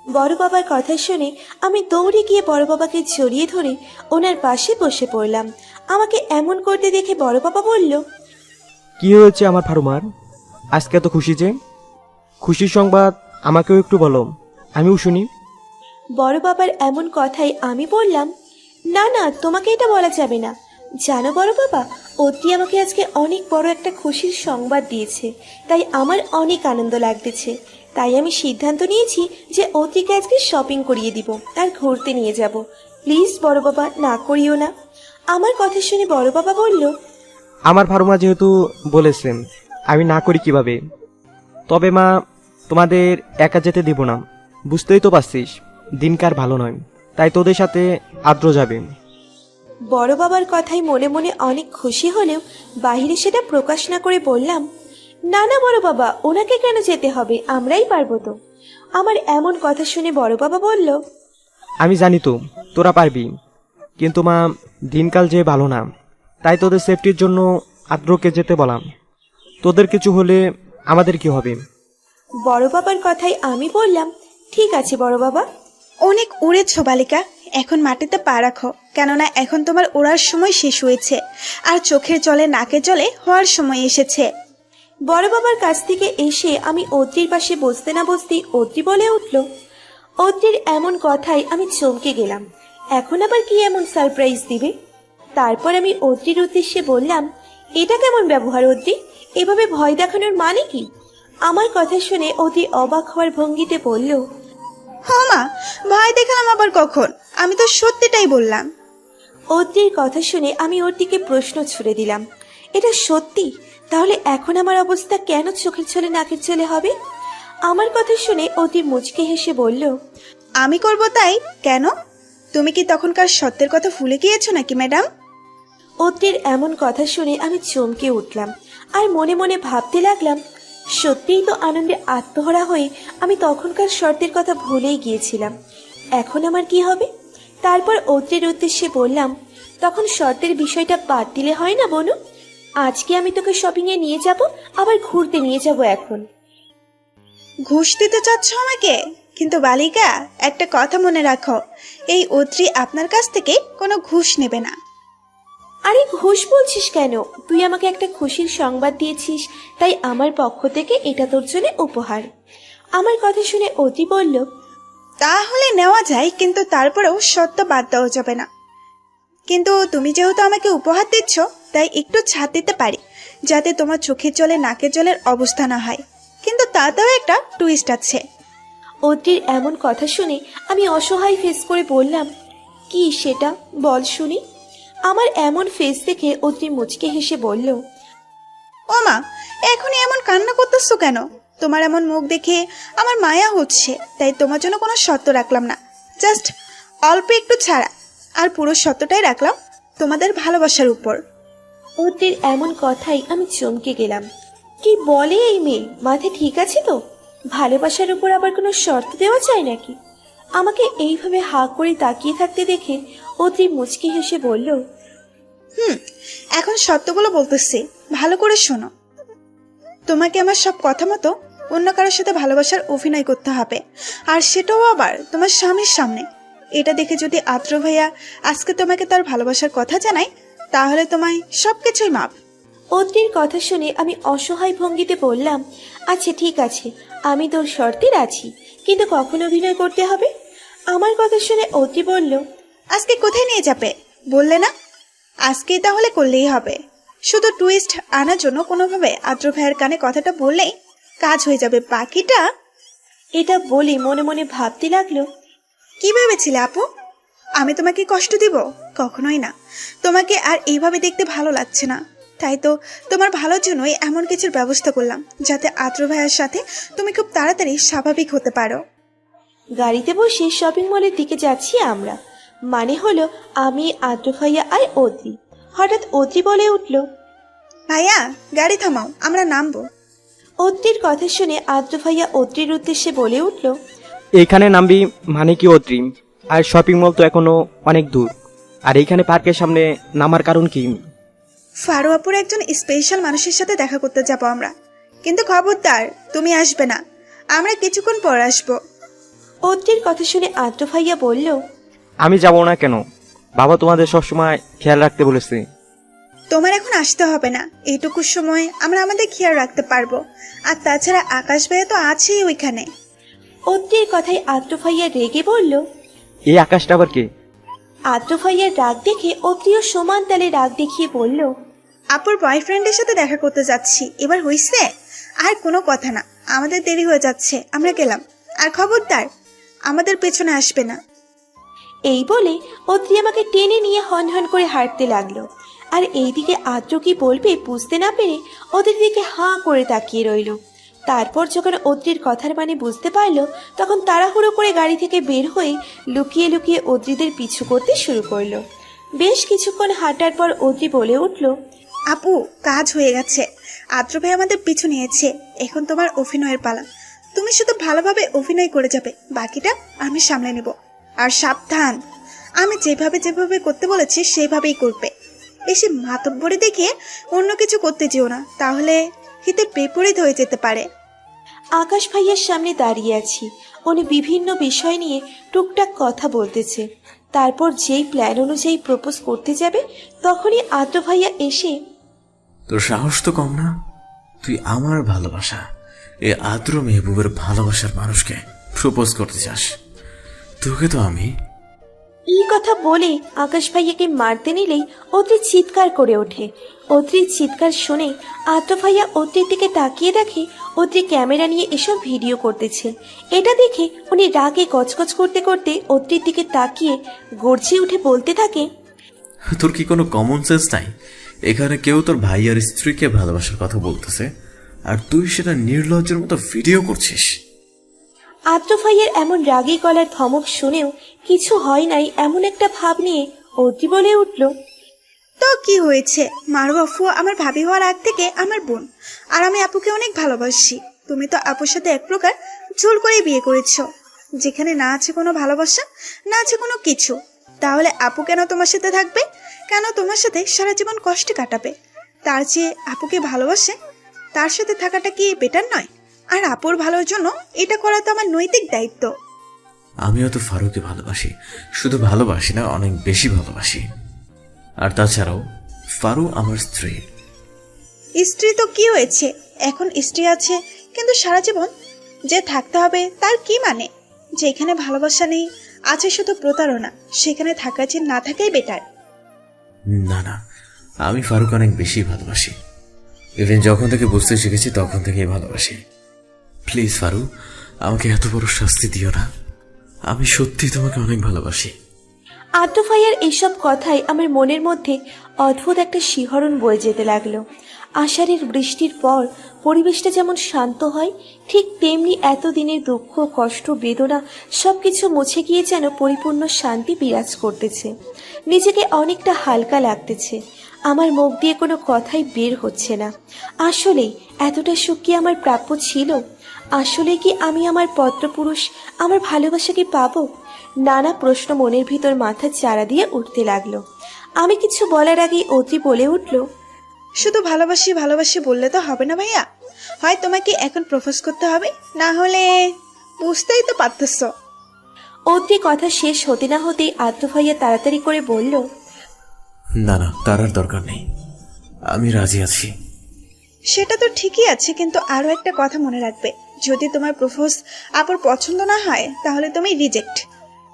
বড় বাবার কথা শুনে আমি দৌড়ে গিয়ে বড় বাবাকে জড়িয়ে ধরে ওনার পাশে বসে পড়লাম। আমাকে এমন করতে দেখে বড় বাবা বলল, কি হয়েছে আমার ফার্মার? আজকে তো খুশি যে, খুশির সংবাদ আমাকেও একটু বলো, আমিও শুনি। বড় বাবার এমন কথাই আমি বললাম, না না, তোমাকে এটা বলা যাবে না। জানো বড় বাবা, অতি আমাকে আজকে অনেক বড় একটা খুশির সংবাদ দিয়েছে, তাই আমার অনেক আনন্দ লাগতেছে। তাই আমি সিদ্ধান্ত নিয়েছি যে অতিকে আজকে শপিং করিয়ে দিব আর ঘুরতে নিয়ে যাব। প্লিজ বড় বাবা, না করিও না। আমার কথা শুনে বড় বাবা বলল, আমার ফার্মা যেহেতু বলেছেন, আমি না করি কিভাবে? তবে মা, তোমাদের একা যেতে দিব না, বুঝতেই তো পারছিস দিনকার ভালো নয়, তাই তোদের সাথে আদ্র যাবে। বড় বাবার কথাই মনে মনে অনেক খুশি হলেও বাইরে সেটা প্রকাশ না করে বললাম, না না বড় বাবা, ওনাকে কেন যেতে হবে, আমরাই পারবো তো। আমার এমন কথা শুনে বড় বাবা বলল, আমি জানি তো তোরা পারবি, কিন্তু মা, দিনকাল যে ভালো না, তাই তোদের সেফটির জন্য আদ্রকে যেতে বললাম। তোদের কিছু হলে আমাদের কি হবে? বড় বাবার কথাই আমি বললাম, ঠিক আছে বড় বাবা। অনেক উড়েছ বালিকা, এখন মাটিতে পা রাখো, কেননা এখন তোমার ওড়ার সময় শেষ হয়েছে, আর চোখের জলে নাকের জলে হওয়ার সময় এসেছে। বড় বাবার কাছ থেকে এসে আমি অদ্রির পাশে বসতে না বসতেই অদ্রি বলে উঠল। অদ্রির এমন কথায় আমি চমকে গেলাম, এখন আবার কি এমন সারপ্রাইজ দিবে? তারপর আমি অদ্রির উদ্দেশ্যে বললাম, এটা কেমন ব্যবহার অদ্রি, এভাবে ভয় দেখানোর মানে কি? আমার কথা শুনে অদ্রি অবাক হওয়ার ভঙ্গিতে বলল, হ্যাঁ মা, ভয় দেখালাম আবার কখন? আমি তো সত্যিটাই বললাম। অদ্রির কথা শুনে আমি ওর দিকে প্রশ্ন ছুড়ে দিলাম, এটা সত্যি? তাহলে এখন আমার অবস্থা কেন চোখের ছলে নাকের ছলে হবে? আমার কথা শুনে অতি মুচকে হেসে বলল, আমি করব তাই কেন? তুমি কি তখনকার সত্যের কথা ভুলে গিয়েছো নাকি ম্যাডাম? অদ্রির এমন কথা শুনে আমি চমকে উঠলাম, আর মনে মনে ভাবতে লাগলাম, সত্যিই তো আনন্দে আত্মহারা হয়ে আমি তখনকার শর্তের কথা ভুলেই গিয়েছিলাম। এখন আমার কি হবে? তারপর অদ্রির উদ্দেশ্যে বললাম, তখন শর্তের বিষয়টা বাদ দিলে হয় না বনু? আজকে আমি তোকে শপিং এ নিয়ে যাব, আবার ঘুরতে নিয়ে যাব এখন। ঘুষ দিতে চাচ্ছ আমাকে? কিন্তু বালিকা, একটা কথা মনে রাখো, এই অত্রি আপনার কাছ থেকে কোনো ঘুষ নেবে না। আরে ঘুষ বলছিস কেন? তুই আমাকে একটা খুশির সংবাদ দিয়েছিস, তাই আমার পক্ষ থেকে এটা তোর জন্য উপহার। আমার কথা শুনে অতি বলল, তাহলে নেওয়া যায়, কিন্তু তারপরেও সত্য বাদ দেওয়া যাবে না। কিন্তু তুমি যেহেতু আমাকে উপহার দিচ্ছ, তাই একটু ছাড় দিতে পারি, যাতে তোমার চোখের জলে নাকের জলের অবস্থা না হয়। কিন্তু তাতেও একটা টুইস্ট আছে। অতির এমন কথা শুনে আমি অসহায় ফেস করে বললাম, কি সেটা বল শুনি। আমার এমন ফেস দেখে অতি মুচকে হেসে বলল, ও মা, এখনই এমন কান্না করতেছো কেন? তোমার এমন মুখ দেখে আমার মায়া হচ্ছে, তাই তোমার জন্য কোনো শর্ত রাখলাম না, জাস্ট অল্প একটু ছাড়া, আর পুরো শর্তটাই রাখলাম তোমাদের ভালোবাসার উপর। অতির এমন কথাই আমি চমকে গেলাম। কি বলে এই মেয়ে? মাথা ঠিক আছে তো? ভালোবাসার উপর আবার কোনো শর্ত দেওয়া যায় নাকি? আমাকে এইভাবে হা করে তাকিয়ে থাকতে দেখে অতি মুচকি হেসে বলল, এখন শর্তগুলো বলতেছি, ভালো করে শোনো। তোমাকে আমার সব কথা মতো অন্য কারোর সাথে ভালোবাসার অভিনয় করতে হবে, আর সেটাও আবার তোমার স্বামীর সামনে। এটা দেখে যদি আদ্র ভাইয়া আজকে তোমাকে তার ভালোবাসার কথা জানায়, তাহলে তোমায় সবকিছুই মাপ। অতির কথা শুনে আমি অসহায় ভঙ্গিতে বললাম, আচ্ছা ঠিক আছে, আমি তোর শর্তে রাজি, কিন্তু কখন অভিনয় করতে হবে? আমার কথা শুনে অতি বলল, আজকে কোথায় নিয়ে যাবে বললে না? আজকেই তাহলে করলেই হবে। শুধু টুইস্ট আনার জন্য কোনোভাবে আদ্র ভাইয়ের কানে কথাটা বললেই কাজ হয়ে যাবে, বাকিটা। এটা বলে মনে মনে ভাবতে লাগলো, কি ভেবেছিলে আপু? আমি তোমাকে কষ্ট দিব? কখনোই না। তোমাকে আর এইভাবে দেখতে ভালো লাগছে না, তাই তো তোমার ভালোর জন্যই এমন কিছুর ব্যবস্থা করলাম, যাতে আদ্র ভাইয়ের সাথে তুমি খুব তাড়াতাড়ি স্বাভাবিক হতে পারো। গাড়িতে বসে শপিং মলের দিকে যাচ্ছি আমরা, মানে হলো আমি, আদ্র ভাইয়া আর অতি। হঠাৎ অতি বলে উঠল, ভাইয়া গাড়ি থামাও, আমরা নামবো। অত্রির কথা শুনে আদ্র ভাইয়া অত্রির উদ্দেশ্যে বলে উঠল, এইখানে নামবি মানে কি অত্রি? আর শপিং মল তো এখনো অনেক দূর, আর এইখানে পার্কের সামনে নামার কারণ কি? ফারুয়াপুর একজন স্পেশাল মানুষের সাথে দেখা করতে যাবো আমরা, কিন্তু খবরদার তুমি আসবে না, আমরা কিছুক্ষণ পর আসবো। অত্রির কথা শুনে আদ্র ভাইয়া বলল, আমি যাব না কেন? বাবা তোমাদের সবসময় খেয়াল রাখতে বলেছে। তোমার এখন আসতে হবে না, এইটুকু সময় আমরা আমাদের খেয়াল রাখতে পারবো। আর তাছাড়া আকাশ ভাইয়া তো আছেই ওইখানে। অত্রির কথায় আদ্র ভাইয়া রেগে বলল। এই আকাশটা আবার কে? আদ্র ভাইয়ার রাগ দেখে অত্রিও সমান তালে রাগ দেখিয়ে বলল, আপুর বয়ফ্রেন্ডের সাথে দেখা করতে যাচ্ছি, এবার হইছে? আর কোনো কথা না, আমাদের দেরি হয়ে যাচ্ছে, আমরা গেলাম। আর খবরদার আমাদের পেছনে আসবে না। এই বলে অত্রি আমাকে টেনে নিয়ে হন হন করে হাঁটতে লাগলো। আর এইদিকে আদ্র কি বলবে বুঝতে না পেরে ওদের দিকে হাঁ করে তাকিয়ে রইল। তারপর যখন অত্রির কথার মানে বুঝতে পারলো, তখন তাড়াহুড়ো করে গাড়ি থেকে বের হয়ে লুকিয়ে লুকিয়ে অত্রিদের পিছু করতে শুরু করলো। বেশ কিছুক্ষণ হাঁটার পর অত্রি বলে উঠল, আপু কাজ হয়ে গেছে, আদ্র ভাই আমাদের পিছু নিয়েছে, এখন তোমার অভিনয়ের পালা। তুমি শুধু ভালোভাবে অভিনয় করে যাবে, বাকিটা আমি সামলে নেব। আর সাবধান, আমি যেভাবে করতে বলেছি সেভাবেই করবে। বেশি মাতব্বরি দেখে অন্য কিছু করতে যেও না, তাহলে হিতে বিপরীত হয়ে যেতে পারে। আকাশ ভাইয়ার সামনে দাঁড়িয়ে আছি, উনি বিভিন্ন বিষয় নিয়ে টুকটাক কথা বলতেছে। তারপর যেই প্ল্যান অনুযায়ী প্রপোজ করতে যাবে, তখনই আদ্র ভাইয়া এসে, তোর সাহস তো কম না? তুই আমার ভালোবাসা, এ আদ্র মেহবুবের ভালোবাসার মানুষকে প্রপোজ করতে চাস? তোকে তো আমি। এই কথা বলে আকাশ ভাইয়াকে মারতে নিলেই অত্রি চিৎকার করে ওঠে। অত্রির চিৎকার শুনে আদ্র ভাইয়া অত্রির দিকে তাকিয়ে দেখে অত্রি ক্যামেরা নিয়ে এসব ভিডিও করতেছে। এটা দেখে উনি রাগে গজগজ করতে করতে অত্রির দিকে তাকিয়ে গর্জে উঠে বলতে থাকে, তোর কি কোনো কমন সেন্স নাই? এখানে কেউ তোর ভাই আর স্ত্রীকে ভালোবাসার কথা বলতেছে, আর তুই সেটা নির্লজ্জের মতো ভিডিও করছিস। আদ্র ভাইয়ের এমন রাগী গলার ধমক শুনেও কিছু হয় নাই এমন একটা ভাব নিয়ে অত্রি বলে উঠল, তো কি হয়েছে? মারু আফু আমার ভাবি হওয়ার আগ থেকে আমার বোন, আর আমি আপুকে অনেক ভালোবাসি। তুমি তো আপুর সাথে এক প্রকার জোর করে বিয়ে করেছ, যেখানে না আছে কোনো ভালোবাসা, না আছে কোনো কিছু। তাহলে আপু কেন তোমার সাথে থাকবে? কেন তোমার সাথে সারা জীবন কষ্টে কাটাবে? তার চেয়ে আপুকে ভালোবাসে তার সাথে থাকাটা কি বেটার নয়? আর আপুর ভালোর জন্য এটা করা তো আমার নৈতিক দায়িত্ব। আমিও তো ফারুকে ভালোবাসি, শুধু ভালোবাসি না, অনেক বেশি ভালোবাসি। আর তাছাড়াও ফারু আমার স্ত্রী। স্ত্রী তো কি হয়েছে, এখন স্ত্রী আছে, কিন্তু সারা জীবন যে থাকতে হবে তার কি মানে? যেখানে ভালোবাসা নেই, আছে শুধু প্রতারণা, সেখানে থাকা যে না থাকাই বেটার। না না, আমি ফারুক অনেক বেশি ভালোবাসি। ইভেন যখন থেকে বুঝতে শিখেছি তখন থেকেই ভালোবাসি। প্লিজ ফারু, আমাকে এত বড় শাস্তি দিও না। আমি সত্যি তোমাকে অনেক ভালোবাসি। আদ্র ভাইয়ার এইসব কথাই আমার মনের মধ্যে অদ্ভুত একটা শিহরণ বয়ে যেতে লাগলো। আষাঢ়ের বৃষ্টির পর পরিবেশটা যেমন শান্ত হয়, ঠিক তেমনি এতদিনের দুঃখ, কষ্ট, বেদনা সবকিছু মুছে গিয়ে যেন পরিপূর্ণ শান্তি বিরাজ করতেছে। নিজেকে অনেকটা হালকা লাগতেছে। আমার মুখ দিয়ে কোনো কথাই বের হচ্ছে না। আসলেই এতটা সুখ কি আমার প্রাপ্য ছিল? আসলে কি আমি আমার পত্রপুরুষ, আমার ভালোবাসাকে পাবো? নানা প্রশ্ন মনের ভিতর মাথা চারা দিয়ে উঠতে লাগলো। আমি কিছু বলার আগেই অদ্রি বলে উঠল, শুধু ভালোবাসি ভালোবাসি বললে তো হবে না ভাইয়া, হয় তোমাকে এখন প্রপোজ করতে হবে, না হলে বুঝতেই তো পারতেছ। অদ্রি কথা শেষ হতে না হতেই আদ্র ভাইয়া তাড়াতাড়ি করে বলল, না না, তার আর দরকার নেই, আমি রাজি আছি। সেটা তো ঠিকই আছে, কিন্তু আরো একটা কথা মনে রাখবে, যদি তোমার প্রপোজ আপুর পছন্দ না হয় তাহলে তুমি রিজেক্ট।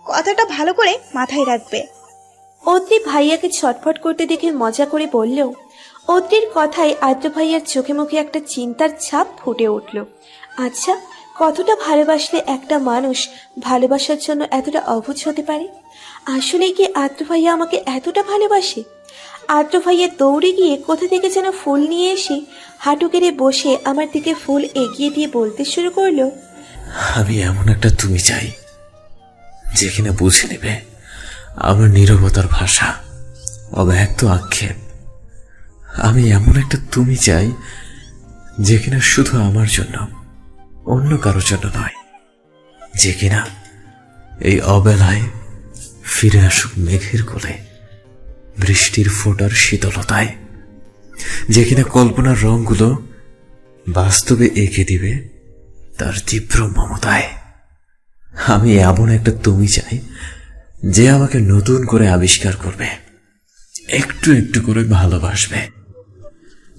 কথাটা ভালো করে মাথায় রাখবে। অদ্রি ভাইয়াকে ছটফট করতে দেখে মজা করে বলল। অদ্রির কথায় আদ্র ভাইয়ার চোখে মুখে একটা চিন্তার ছাপ ফুটে উঠল। আচ্ছা, কতটা ভালোবাসলে একটা মানুষ ভালোবাসার জন্য এতটা অবুঝ হতে পারে? আসলে কি আদ্র ভাইয়া আমাকে এতটা ভালোবাসে? আদ্র ভাইয়া দৌড়ে গিয়ে কোথা থেকে যেন ফুল নিয়ে এসে হাঁটু গেড়ে বসে আমার দিকে ফুল এগিয়ে দিয়ে বলতে শুরু করলো, আমি এমন একটা তুমি চাই যেখানে বুঝে নেবে আমার নীরবতার ভাষা, অব্যক্ত আক্ষেপ। আমি এমন একটা তুমি চাই যেখানে শুধু আমার জন্য, অন্য কারোর জন্য নয়। যে কিনা এই অবেলায় ফিরে আসুক মেঘের কোলে, বৃষ্টির ফোঁটার শীতলতায়। যে কিনা কল্পনার রঙগুলো বাস্তবে এঁকে দিবে তার তীব্র মমতায়। আমি এমন একটা তুমি চাই যে আমাকে নতুন করে আবিষ্কার করবে, একটু একটু করে ভালোবাসবে,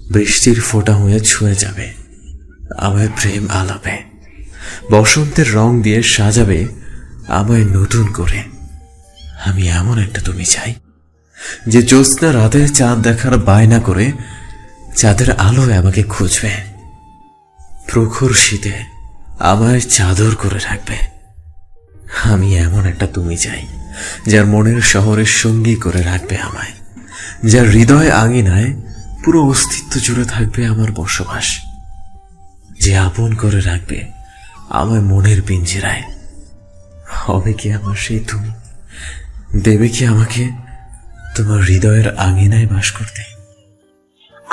বৃষ্টির ফোঁটা হয়ে ছুঁয়ে যাবে আমায় প্রেম আলাপে, বসন্তের রং দিয়ে সাজাবে আমায় নতুন করে। আমি এমন একটা তুমি চাই যে জ্যোৎস্না রাতের চাঁদ দেখার বায়না করে চাঁদের আলোয় আমাকে খুঁজবে, প্রখর শীতে আমায় চাদর করে রাখবে। আমি এমন একটা তুমি চাই যার মনের শহরের সঙ্গী করে রাখবে আমায়, যার হৃদয় আঙিনায় পুরো অস্তিত্ব জুড়ে থাকবে আমার বসবাস, যে আপন করে রাখবে আমায় মনের পিঞ্জিরায়। হবে কি আমার সেই তুমি? দেবে কি আমাকে তোমার হৃদয়ের আঙিনায় বাস করতে?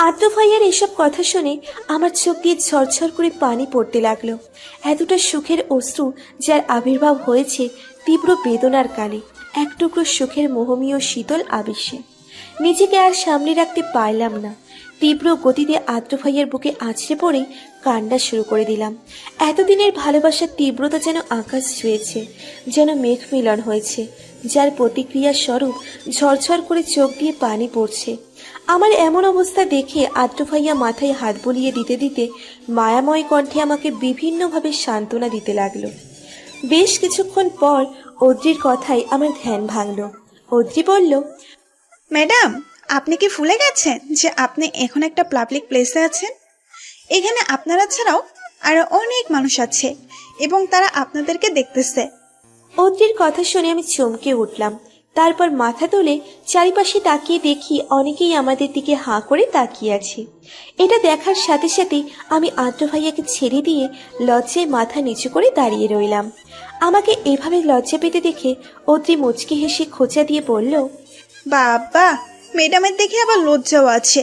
আদ্র ভাইয়ার এসব কথা শুনে আমার চোখ দিয়ে ঝরঝর করে পানি পড়তে লাগলো। এতটা সুখের অশ্রু যার আবির্ভাব হয়েছে তীব্র বেদনার কালে, এক টুকরো সুখের মোহমীয় শীতল আবেশে। নিজেকে আর সামনে রাখতে পারলাম না। তীব্র গতিতে আদ্র ভাইয়ার বুকে আছড়ে পড়ে কান্না শুরু করে দিলাম। এতদিনের ভালোবাসার তীব্রতা যেন আকাশ ছুঁয়েছে, যেন মেঘ মিলন হয়েছে, যার প্রতিক্রিয়া স্বরূপ ঝরঝর করে চোখ দিয়ে পানি পড়ছে। আমার এমন অবস্থা দেখে আদ্র ভাইয়া মাথায় হাত বুলিয়ে দিতে দিতে মায়াময় কণ্ঠে আমাকে বিভিন্নভাবে সান্ত্বনা দিতে লাগলো। বেশ কিছুক্ষণ পর অদ্রির কথায় আমার ধ্যান ভাঙল। অদ্রি বলল, ম্যাডাম, আপনি কি ভুলে গেছেন যে আপনি এখন একটা পাবলিক প্লেসে আছেন? এখানে আপনারা ছাড়াও আরো অনেক মানুষ আছে এবং তারা আপনাদেরকে দেখতেছে। অদ্রির কথা শুনে আমি চমকে উঠলাম। তারপর মাথা তুলে চারিপাশে তাকিয়ে দেখি অনেকেই আমাদের দিকে হাঁ করে তাকিয়ে আছে। এটা দেখার সাথে সাথে আমি আদ্র ভাইয়াকে ছেড়ে দিয়ে লজ্জায় মাথা নিচু করে দাঁড়িয়ে রইলাম। আমাকে এভাবে লজ্জা পেতে দেখে অদ্রি মুচকি হেসে খোঁচা দিয়ে বলল, বাবা, ম্যাডামের দেখে আবার লজ্জাও আছে।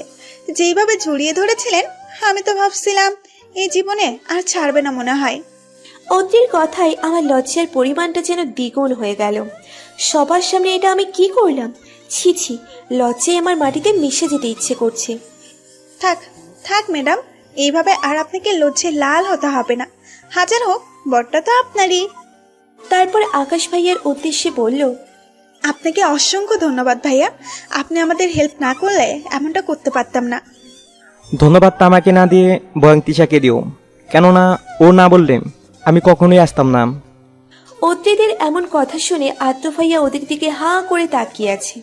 যেইভাবে জড়িয়ে ধরেছিলেন আমি তো ভাবছিলাম এই জীবনে আর ছাড়বে না মনে হয়। অদ্রির কথায় আমার লজ্জার পরিমাণটা যেন দ্বিগুণ হয়ে গেল। সবার সামনে এটা আমি কি করলাম? ছি ছি, লজ্জায় আমার মাটিতে মিশে যেতে ইচ্ছে করছে। থাক থাক ম্যাডাম, এইভাবে আর আপনাকে লজ্জায় লাল হতে হবে না। হাজার হোক, বরটা তো আপনারই। তারপর আকাশ ভাইয়ার উদ্দেশ্যে বলল, আপনাকে অসংখ্য ধন্যবাদ ভাইয়া, আপনি আমাদের হেল্প না করলে এমনটা করতে পারতাম না। ধন্যবাদটা আমাকে না দিয়ে বরং তিশাকে দিও, কেননা ও না বললে আমি কখনোই আসতাম না। অদ্রিদের এমন কথা শুনে আদ্র ভাইয়া ওদের দিকে হাঁ করে তাকিয়ে আছে।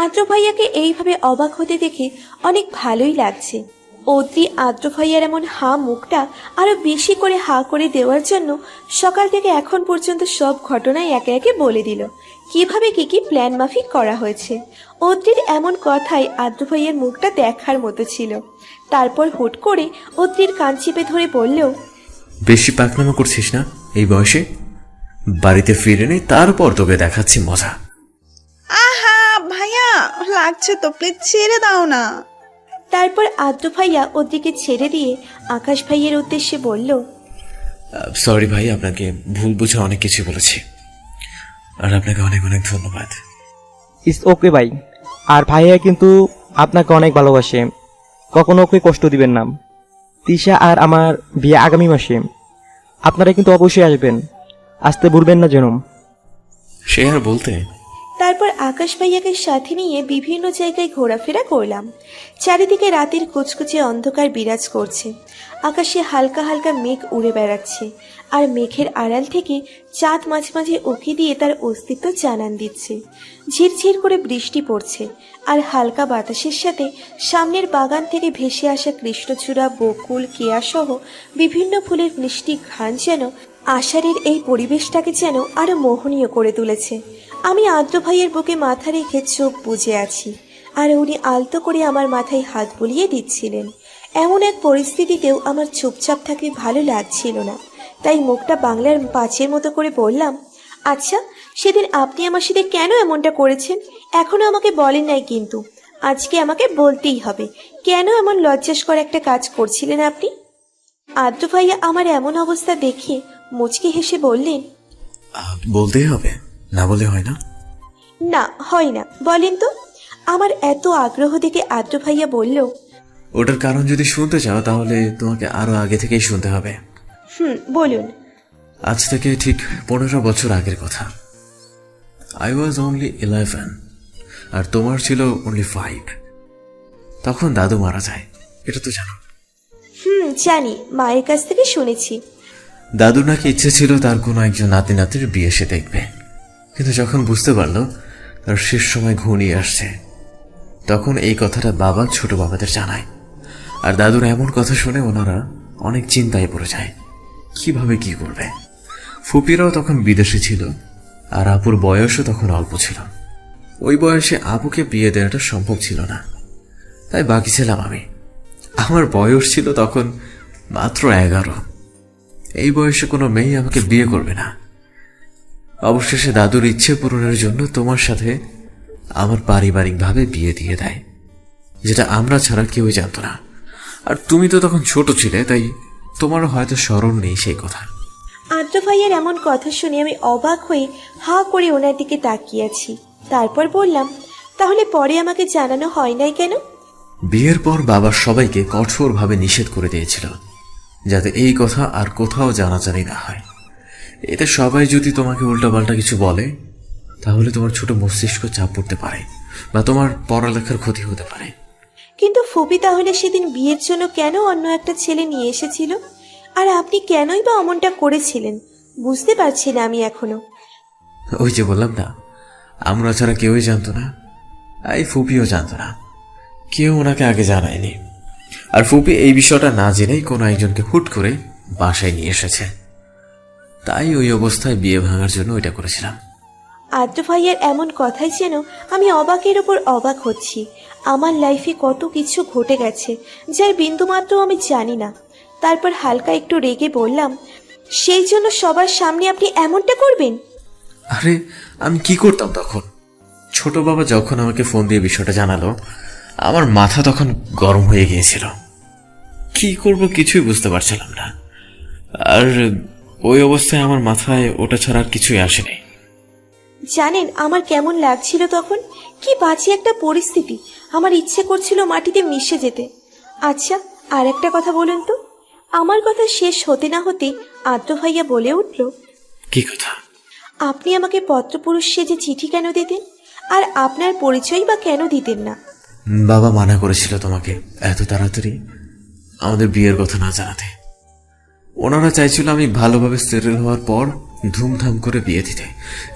আদ্র ভাইয়াকে এইভাবে অবাক হতে দেখে অনেক ভালোই লাগছে। অদ্রি আদ্র ভাইয়ার এমন হাঁ মুখটা আরো বেশি করে হাঁ করে দেওয়ার জন্য সকাল থেকে এখন পর্যন্ত সব ঘটনায় একে একে বলে দিল কিভাবে কি কি প্ল্যান মাফিক করা হয়েছে। অদ্রির এমন কথাই আদ্র ভাইয়ার মুখটা দেখার মতো ছিল। তারপর হুট করে অদ্রির কান চেপে ধরে বলল, বেশি পাকনামা করছিস না এই বয়সে? বাড়িতে ফিরে নে, তারপর তোকে দেখাচ্ছি মজা। আহা ভাইয়া, লাগছে তো, প্লিজ ছেড়ে দাও না। তারপর আদ্র ভাইয়া ওদিকে ছেড়ে দিয়ে আকাশ ভাইয়ের উদ্দেশ্যে বলল, সরি ভাই, আপনাকে ভুল বুঝে অনেক কিছু বলেছি, আর আপনাকে অনেক অনেক ধন্যবাদ। ইটস ওকে ভাই, আর ভাইয়া কিন্তু আপনাকে অনেক ভালোবাসে, কখনো ওকে কষ্ট দিবেন না। তিশা আর আমার বিয়ে আগামী মাসে, আপনারা কিন্তু অবশ্যই আসবেন, আসতে ভুলবেন না যেন। সে আর বলতে। তারপর আকাশ ভাইয়াকে সাথে নিয়ে বিভিন্ন জায়গায় ঘোরাফেরা করলাম। চারিদিকে রাতের কুচকুচে অন্ধকার বিরাজ করছে, আকাশে হালকা হালকা মেঘ উড়ে বেড়াচ্ছে, আর মেঘের আড়াল থেকে চাঁদ মাঝে মাঝে উঁকি দিয়ে তার অস্তিত্ব জানান দিচ্ছে। ঝিরঝির করে বৃষ্টি পড়ছে, আর হালকা বাতাসের সাথে সামনের বাগান থেকে ভেসে আসা কৃষ্ণচূড়া, বকুল, কেয়া সহ বিভিন্ন ফুলের মিষ্টি ঘ্রাণ যেন আষাঢ়ের এই পরিবেশটাকে যেন আরো মোহনীয় করে তুলেছে। আমি আদ্র ভাইয়ের বুকে মাথা রেখে চোখ বুজে আছি, আর উনি আলতো করে আমার মাথায় হাত বুলিয়ে দিচ্ছিলেন। এমন এক পরিস্থিতিতেও আমার চুপচাপ থাকতে ভালো লাগছিল না, তাই মুখটা বাংলার পাঁচের মতো করে বললাম, আচ্ছা সেদিন আপনি আমার সাথে কেন এমনটা করেছেন? এখনো আমাকে বলেন নাই, কিন্তু আজকে আমাকে বলতেই হবে, কেন এমন লজ্জাস্কর একটা কাজ করছিলেন আপনি? আদ্র ভাইয়া আমার এমন অবস্থা দেখে মুচকি হেসে বললেন, বলতেই হবে, না বলে হয় না। না হয় না, বলেন তো। আমার এত আগ্রহ দেখে আদ্র ভাইয়া বলল, ওটার কারণ যদি শুনতে চাও তাহলে তোমাকে আরো আগে থেকেই শুনতে হবে। বলুন। আজ থেকে ঠিক 15 বছর আগের কথা। আই ওয়াজ অনলি 11 আর তোমার ছিল অনলি 5। তখন দাদু মারা যায়, এটা তো জানো। জানি, মায়ের কাছ থেকে শুনেছি। দাদুর নাকি ইচ্ছে ছিল তার কোনো একজন নাতি নাতির বিয়ে সে দেখবে, কিন্তু যখন বুঝতে পারলো তার শেষ সময় ঘনিয়ে আসছে, তখন এই কথাটা বাবা ছোট বাবাদের জানায়। আর দাদুর এমন কথা শুনে ওনারা অনেক চিন্তায় পড়ে যায়, কিভাবে কি করবে। ফুপিরাও তখন বিদেশে ছিল, আর আপুর বয়সও তখন অল্প ছিল। ওই বয়সে আপুকে বিয়ে দেওয়াটা সম্ভব ছিল না, তাই বাকি ছিলাম আমি। আমার বয়স ছিল তখন মাত্র 11। এই বয়সে কোনো মেয়ে আমাকে বিয়ে করবে না। অবশেষে দাদুর ইচ্ছে পূরণের জন্য তোমার সাথে আমার পারিবারিকভাবে বিয়ে দিয়ে দেয়, যেটা আমরা ছাড়া কেউই জানতো না। আর তুমি তো তখন ছোট ছিলে, তাই তোমারও হয়তো স্মরণ নেই সেই কথা। আদ্র ভাইয়ের এমন কথা শুনে আমি অবাক হয়ে হাঁ করে ওনার দিকে তাকিয়ে আছি। তারপর বললাম, তাহলে পরে আমাকে জানানো হয় নাই কেন? বিয়ের পর বাবা সবাইকে কঠোরভাবে নিষেধ করে দিয়েছিল, যাতে এই কথা আর কোথাও জানাজানি না হয়। এতে সবাই যদি তোমাকে উল্টাপাল্টা কিছু বলে তাহলে তোমার ছোট মস্তিষ্ক চাপ পড়তে পারে, বা তোমার পড়ালেখার ক্ষতি হতে পারে। কিন্তু ফুপি তাহলে সেদিন বিয়ের জন্য কেন অন্য একটা ছেলে নিয়ে এসেছিল? আর আপনি কেনই বা অমনটা করেছিলেন বুঝতে পারছি না আমি এখনো। ওই যে বললাম না, আমরা ছাড়া কেউই জানতো না, এই ফুপিও জানতো না, কেউ ওনাকে আগে জানায়নি। আর ফুপি এই বিষয়টা না জেনেই কোনো একজনকে হুট করে বাসায় নিয়ে এসেছে, তাই ওই অবস্থায় বিয়ে ভাঙার জন্য ওইটা করেছিলাম। আদ্র ভাইয়ের এমন কথাই যেন আমি অবাকের ওপর অবাক হচ্ছি। আমার লাইফে কত কিছু ঘটে গেছে যার বিন্দুমাত্র আমি জানি না। তারপর হালকা একটু রেগে বললাম, সেই জন্য সবার সামনে আপনি এমনটা করবেন? আরে আমি কি করতাম তখন? ছোট বাবা যখন আমাকে ফোন দিয়ে বিষয়টা জানালো, আমার মাথা তখন গরম হয়ে গিয়েছিল। কি করব কিছুই বুঝতে পারছিলাম না। আর ওই অবস্থায় আমার মাথায় ওটা ছাড়া আর কিছুই আসেনি। জানেন আমার কেমন লাগছিল তখন? কি বাজে একটা পরিস্থিতি। আমার ইচ্ছে করছিল মাটিতে মিশে যেতে। আচ্ছা, আর একটা কথা বলুন তো। আমার কথা শেষ হতে না হতে আদ্র ভাইয়া বলে উঠল, কি কথা? আপনি আমাকে পত্রপুরুষ সেজে চিঠি কেন দিতেন? আর আপনার পরিচয় বা কেন দিতেন না? বাবা মানা করেছিল তোমাকে এত তাড়াতাড়ি আমাদের বিয়ের কথা না জানাতে। ওনারা চাইছিল আমি ভালোভাবে সেটেল হওয়ার পর ধুমধাম করে বিয়ে দিতে।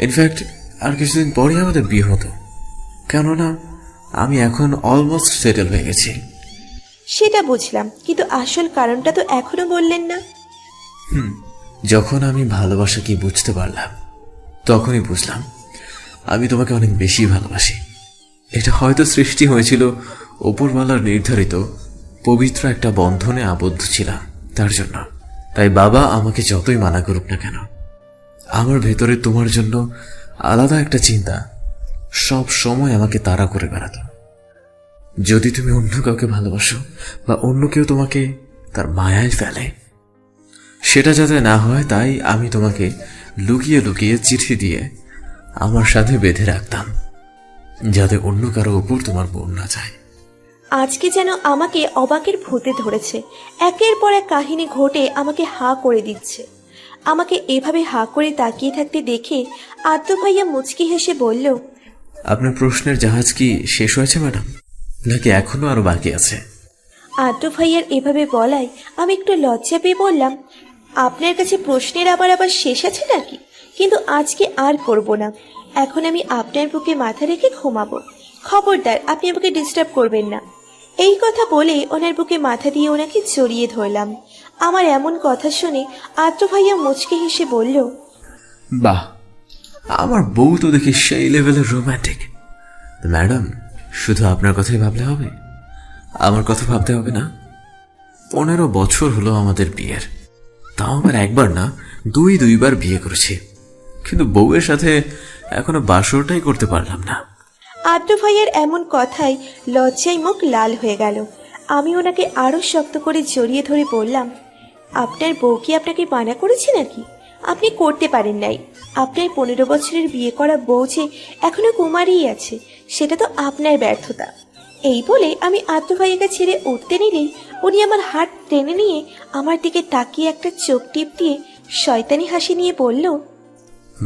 ইনফ্যাক্ট আর কিছুদিন পরেই আমাদের বিয়ে হতো, কেননা আমি এখন অলমোস্ট সেটেল হয়ে গেছি। সেটা বুঝলাম, কিন্তু আসল কারণটা তো এখনো বললেন না। যখন আমি ভালোবাসা কি বুঝতে পারলাম, তখনই বুঝলাম আমি তোমাকে অনেক বেশি ভালোবাসি। এটা হয়তো সৃষ্টি হয়েছিল উপরওয়ালার নির্ধারিত পবিত্র একটা বন্ধনে আবদ্ধ ছিলাম তার জন্য। তাই বাবা আমাকে যতই মানা করুক না কেন, আমার ভেতরে তোমার জন্য আলাদা একটা চিন্তা সব সময় আমাকে তাড়া করে বেড়াতো। যদি তুমি অন্য কাউকে ভালোবাসো বা অন্য কেউ তোমাকে তার মায়ায় ফেলে, সেটা যাতে না হয় তাই আমি তোমাকে লুকিয়ে লুকিয়ে চিঠি দিয়ে আমার সাথে বেঁধে রাখতাম, যাতে অন্য কারো উপর তোমার মন না যায়। আজকে যেন আমাকে অবাকের ভূতে ধরেছে। একের পর এক কাহিনী ঘটে আমাকে হাঁ করে দিচ্ছে। আমাকে এভাবে হাঁ করে তাকিয়ে থাকতে দেখে আদ্র ভাইয়া মুচকি হেসে বলল, আপনার প্রশ্নের জাহাজ কি শেষ হয়েছে ম্যাডাম, নাকি এখনো আরো বাকি আছে? আদ্র ভাইয়ার এভাবে বলায় আমি একটু লজ্জা পেয়ে বললাম, আপনার কাছে প্রশ্নের আবার শেষ আছে নাকি? কিন্তু আজকে আর করব না। এখন আমি আপনার বুকে মাথা রেখে ঘুমাবো। খবরদার, আপনি আমাকে ডিস্টার্ব করবেন না। এই কথা বলে ওনার বুকে মাথা দিয়ে ওনাকে জড়িয়ে ধরলাম। আমার এমন কথা শুনে আদ্র ভাইয়া মুচকে হেসে বলল, বাহ, আমার বউ তো দেখি সেই লেভেলের রোমান্টিক। ম্যাডাম, শুধু আপনার কথাই ভাবলে হবে? আমার কথা ভাবতে হবে না? 15 বছর হলো আমাদের বিয়ের, তাও আমার একবার না দুইবার বিয়ে করেছি, কিন্তু বউয়ের সাথে এখনো বাসরটাই করতে পারলাম না। আদ্র ভাইয়ের এমন কথায় লজ্জায় মুখ লাল হয়ে গেল। আমি ওনাকে আরো শক্ত করে জড়িয়ে ধরে বললাম, আপনার বউ কি আপনাকে মানা করেছে নাকি? আপনি করতে পারেন নাই। আপনার 15 বছরের বিয়ে করা বউ যে এখনো কুমারীই আছে, সেটা তো আপনার ব্যর্থতা। এই বলে আমি আদ্র ভাইয়াকে ছেড়ে উঠতে নিলেই উনি আমার হাত টেনে নিয়ে আমার দিকে তাকিয়ে একটা চোখ টিপ দিয়ে শয়তানি হাসি নিয়ে বলল,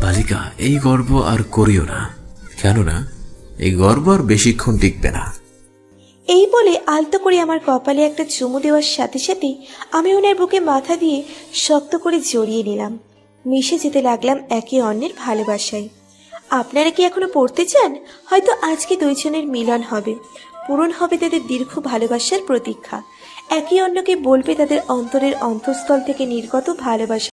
বালিকা, এই গর্ব আর করিও না, কেননা এই গর্ব আর বেশিক্ষণ টিকবে না। এই বলে আলতো করে আমার কপালে একটা চুমু দেওয়ার সাথে সাথেই আমি ওনার বুকে মাথা দিয়ে শক্ত করে জড়িয়ে নিলাম। মিশে যেতে লাগলাম একে অন্যের ভালোবাসায়। আপনারা কি এখনো পড়তে চান? হয়তো আজকে দুইজনের মিলন হবে, পূরণ হবে তাদের দীর্ঘ ভালোবাসার প্রতীক্ষা। একে অন্যকে বলবে তাদের অন্তরের অন্তঃস্থল থেকে নির্গত ভালোবাসা।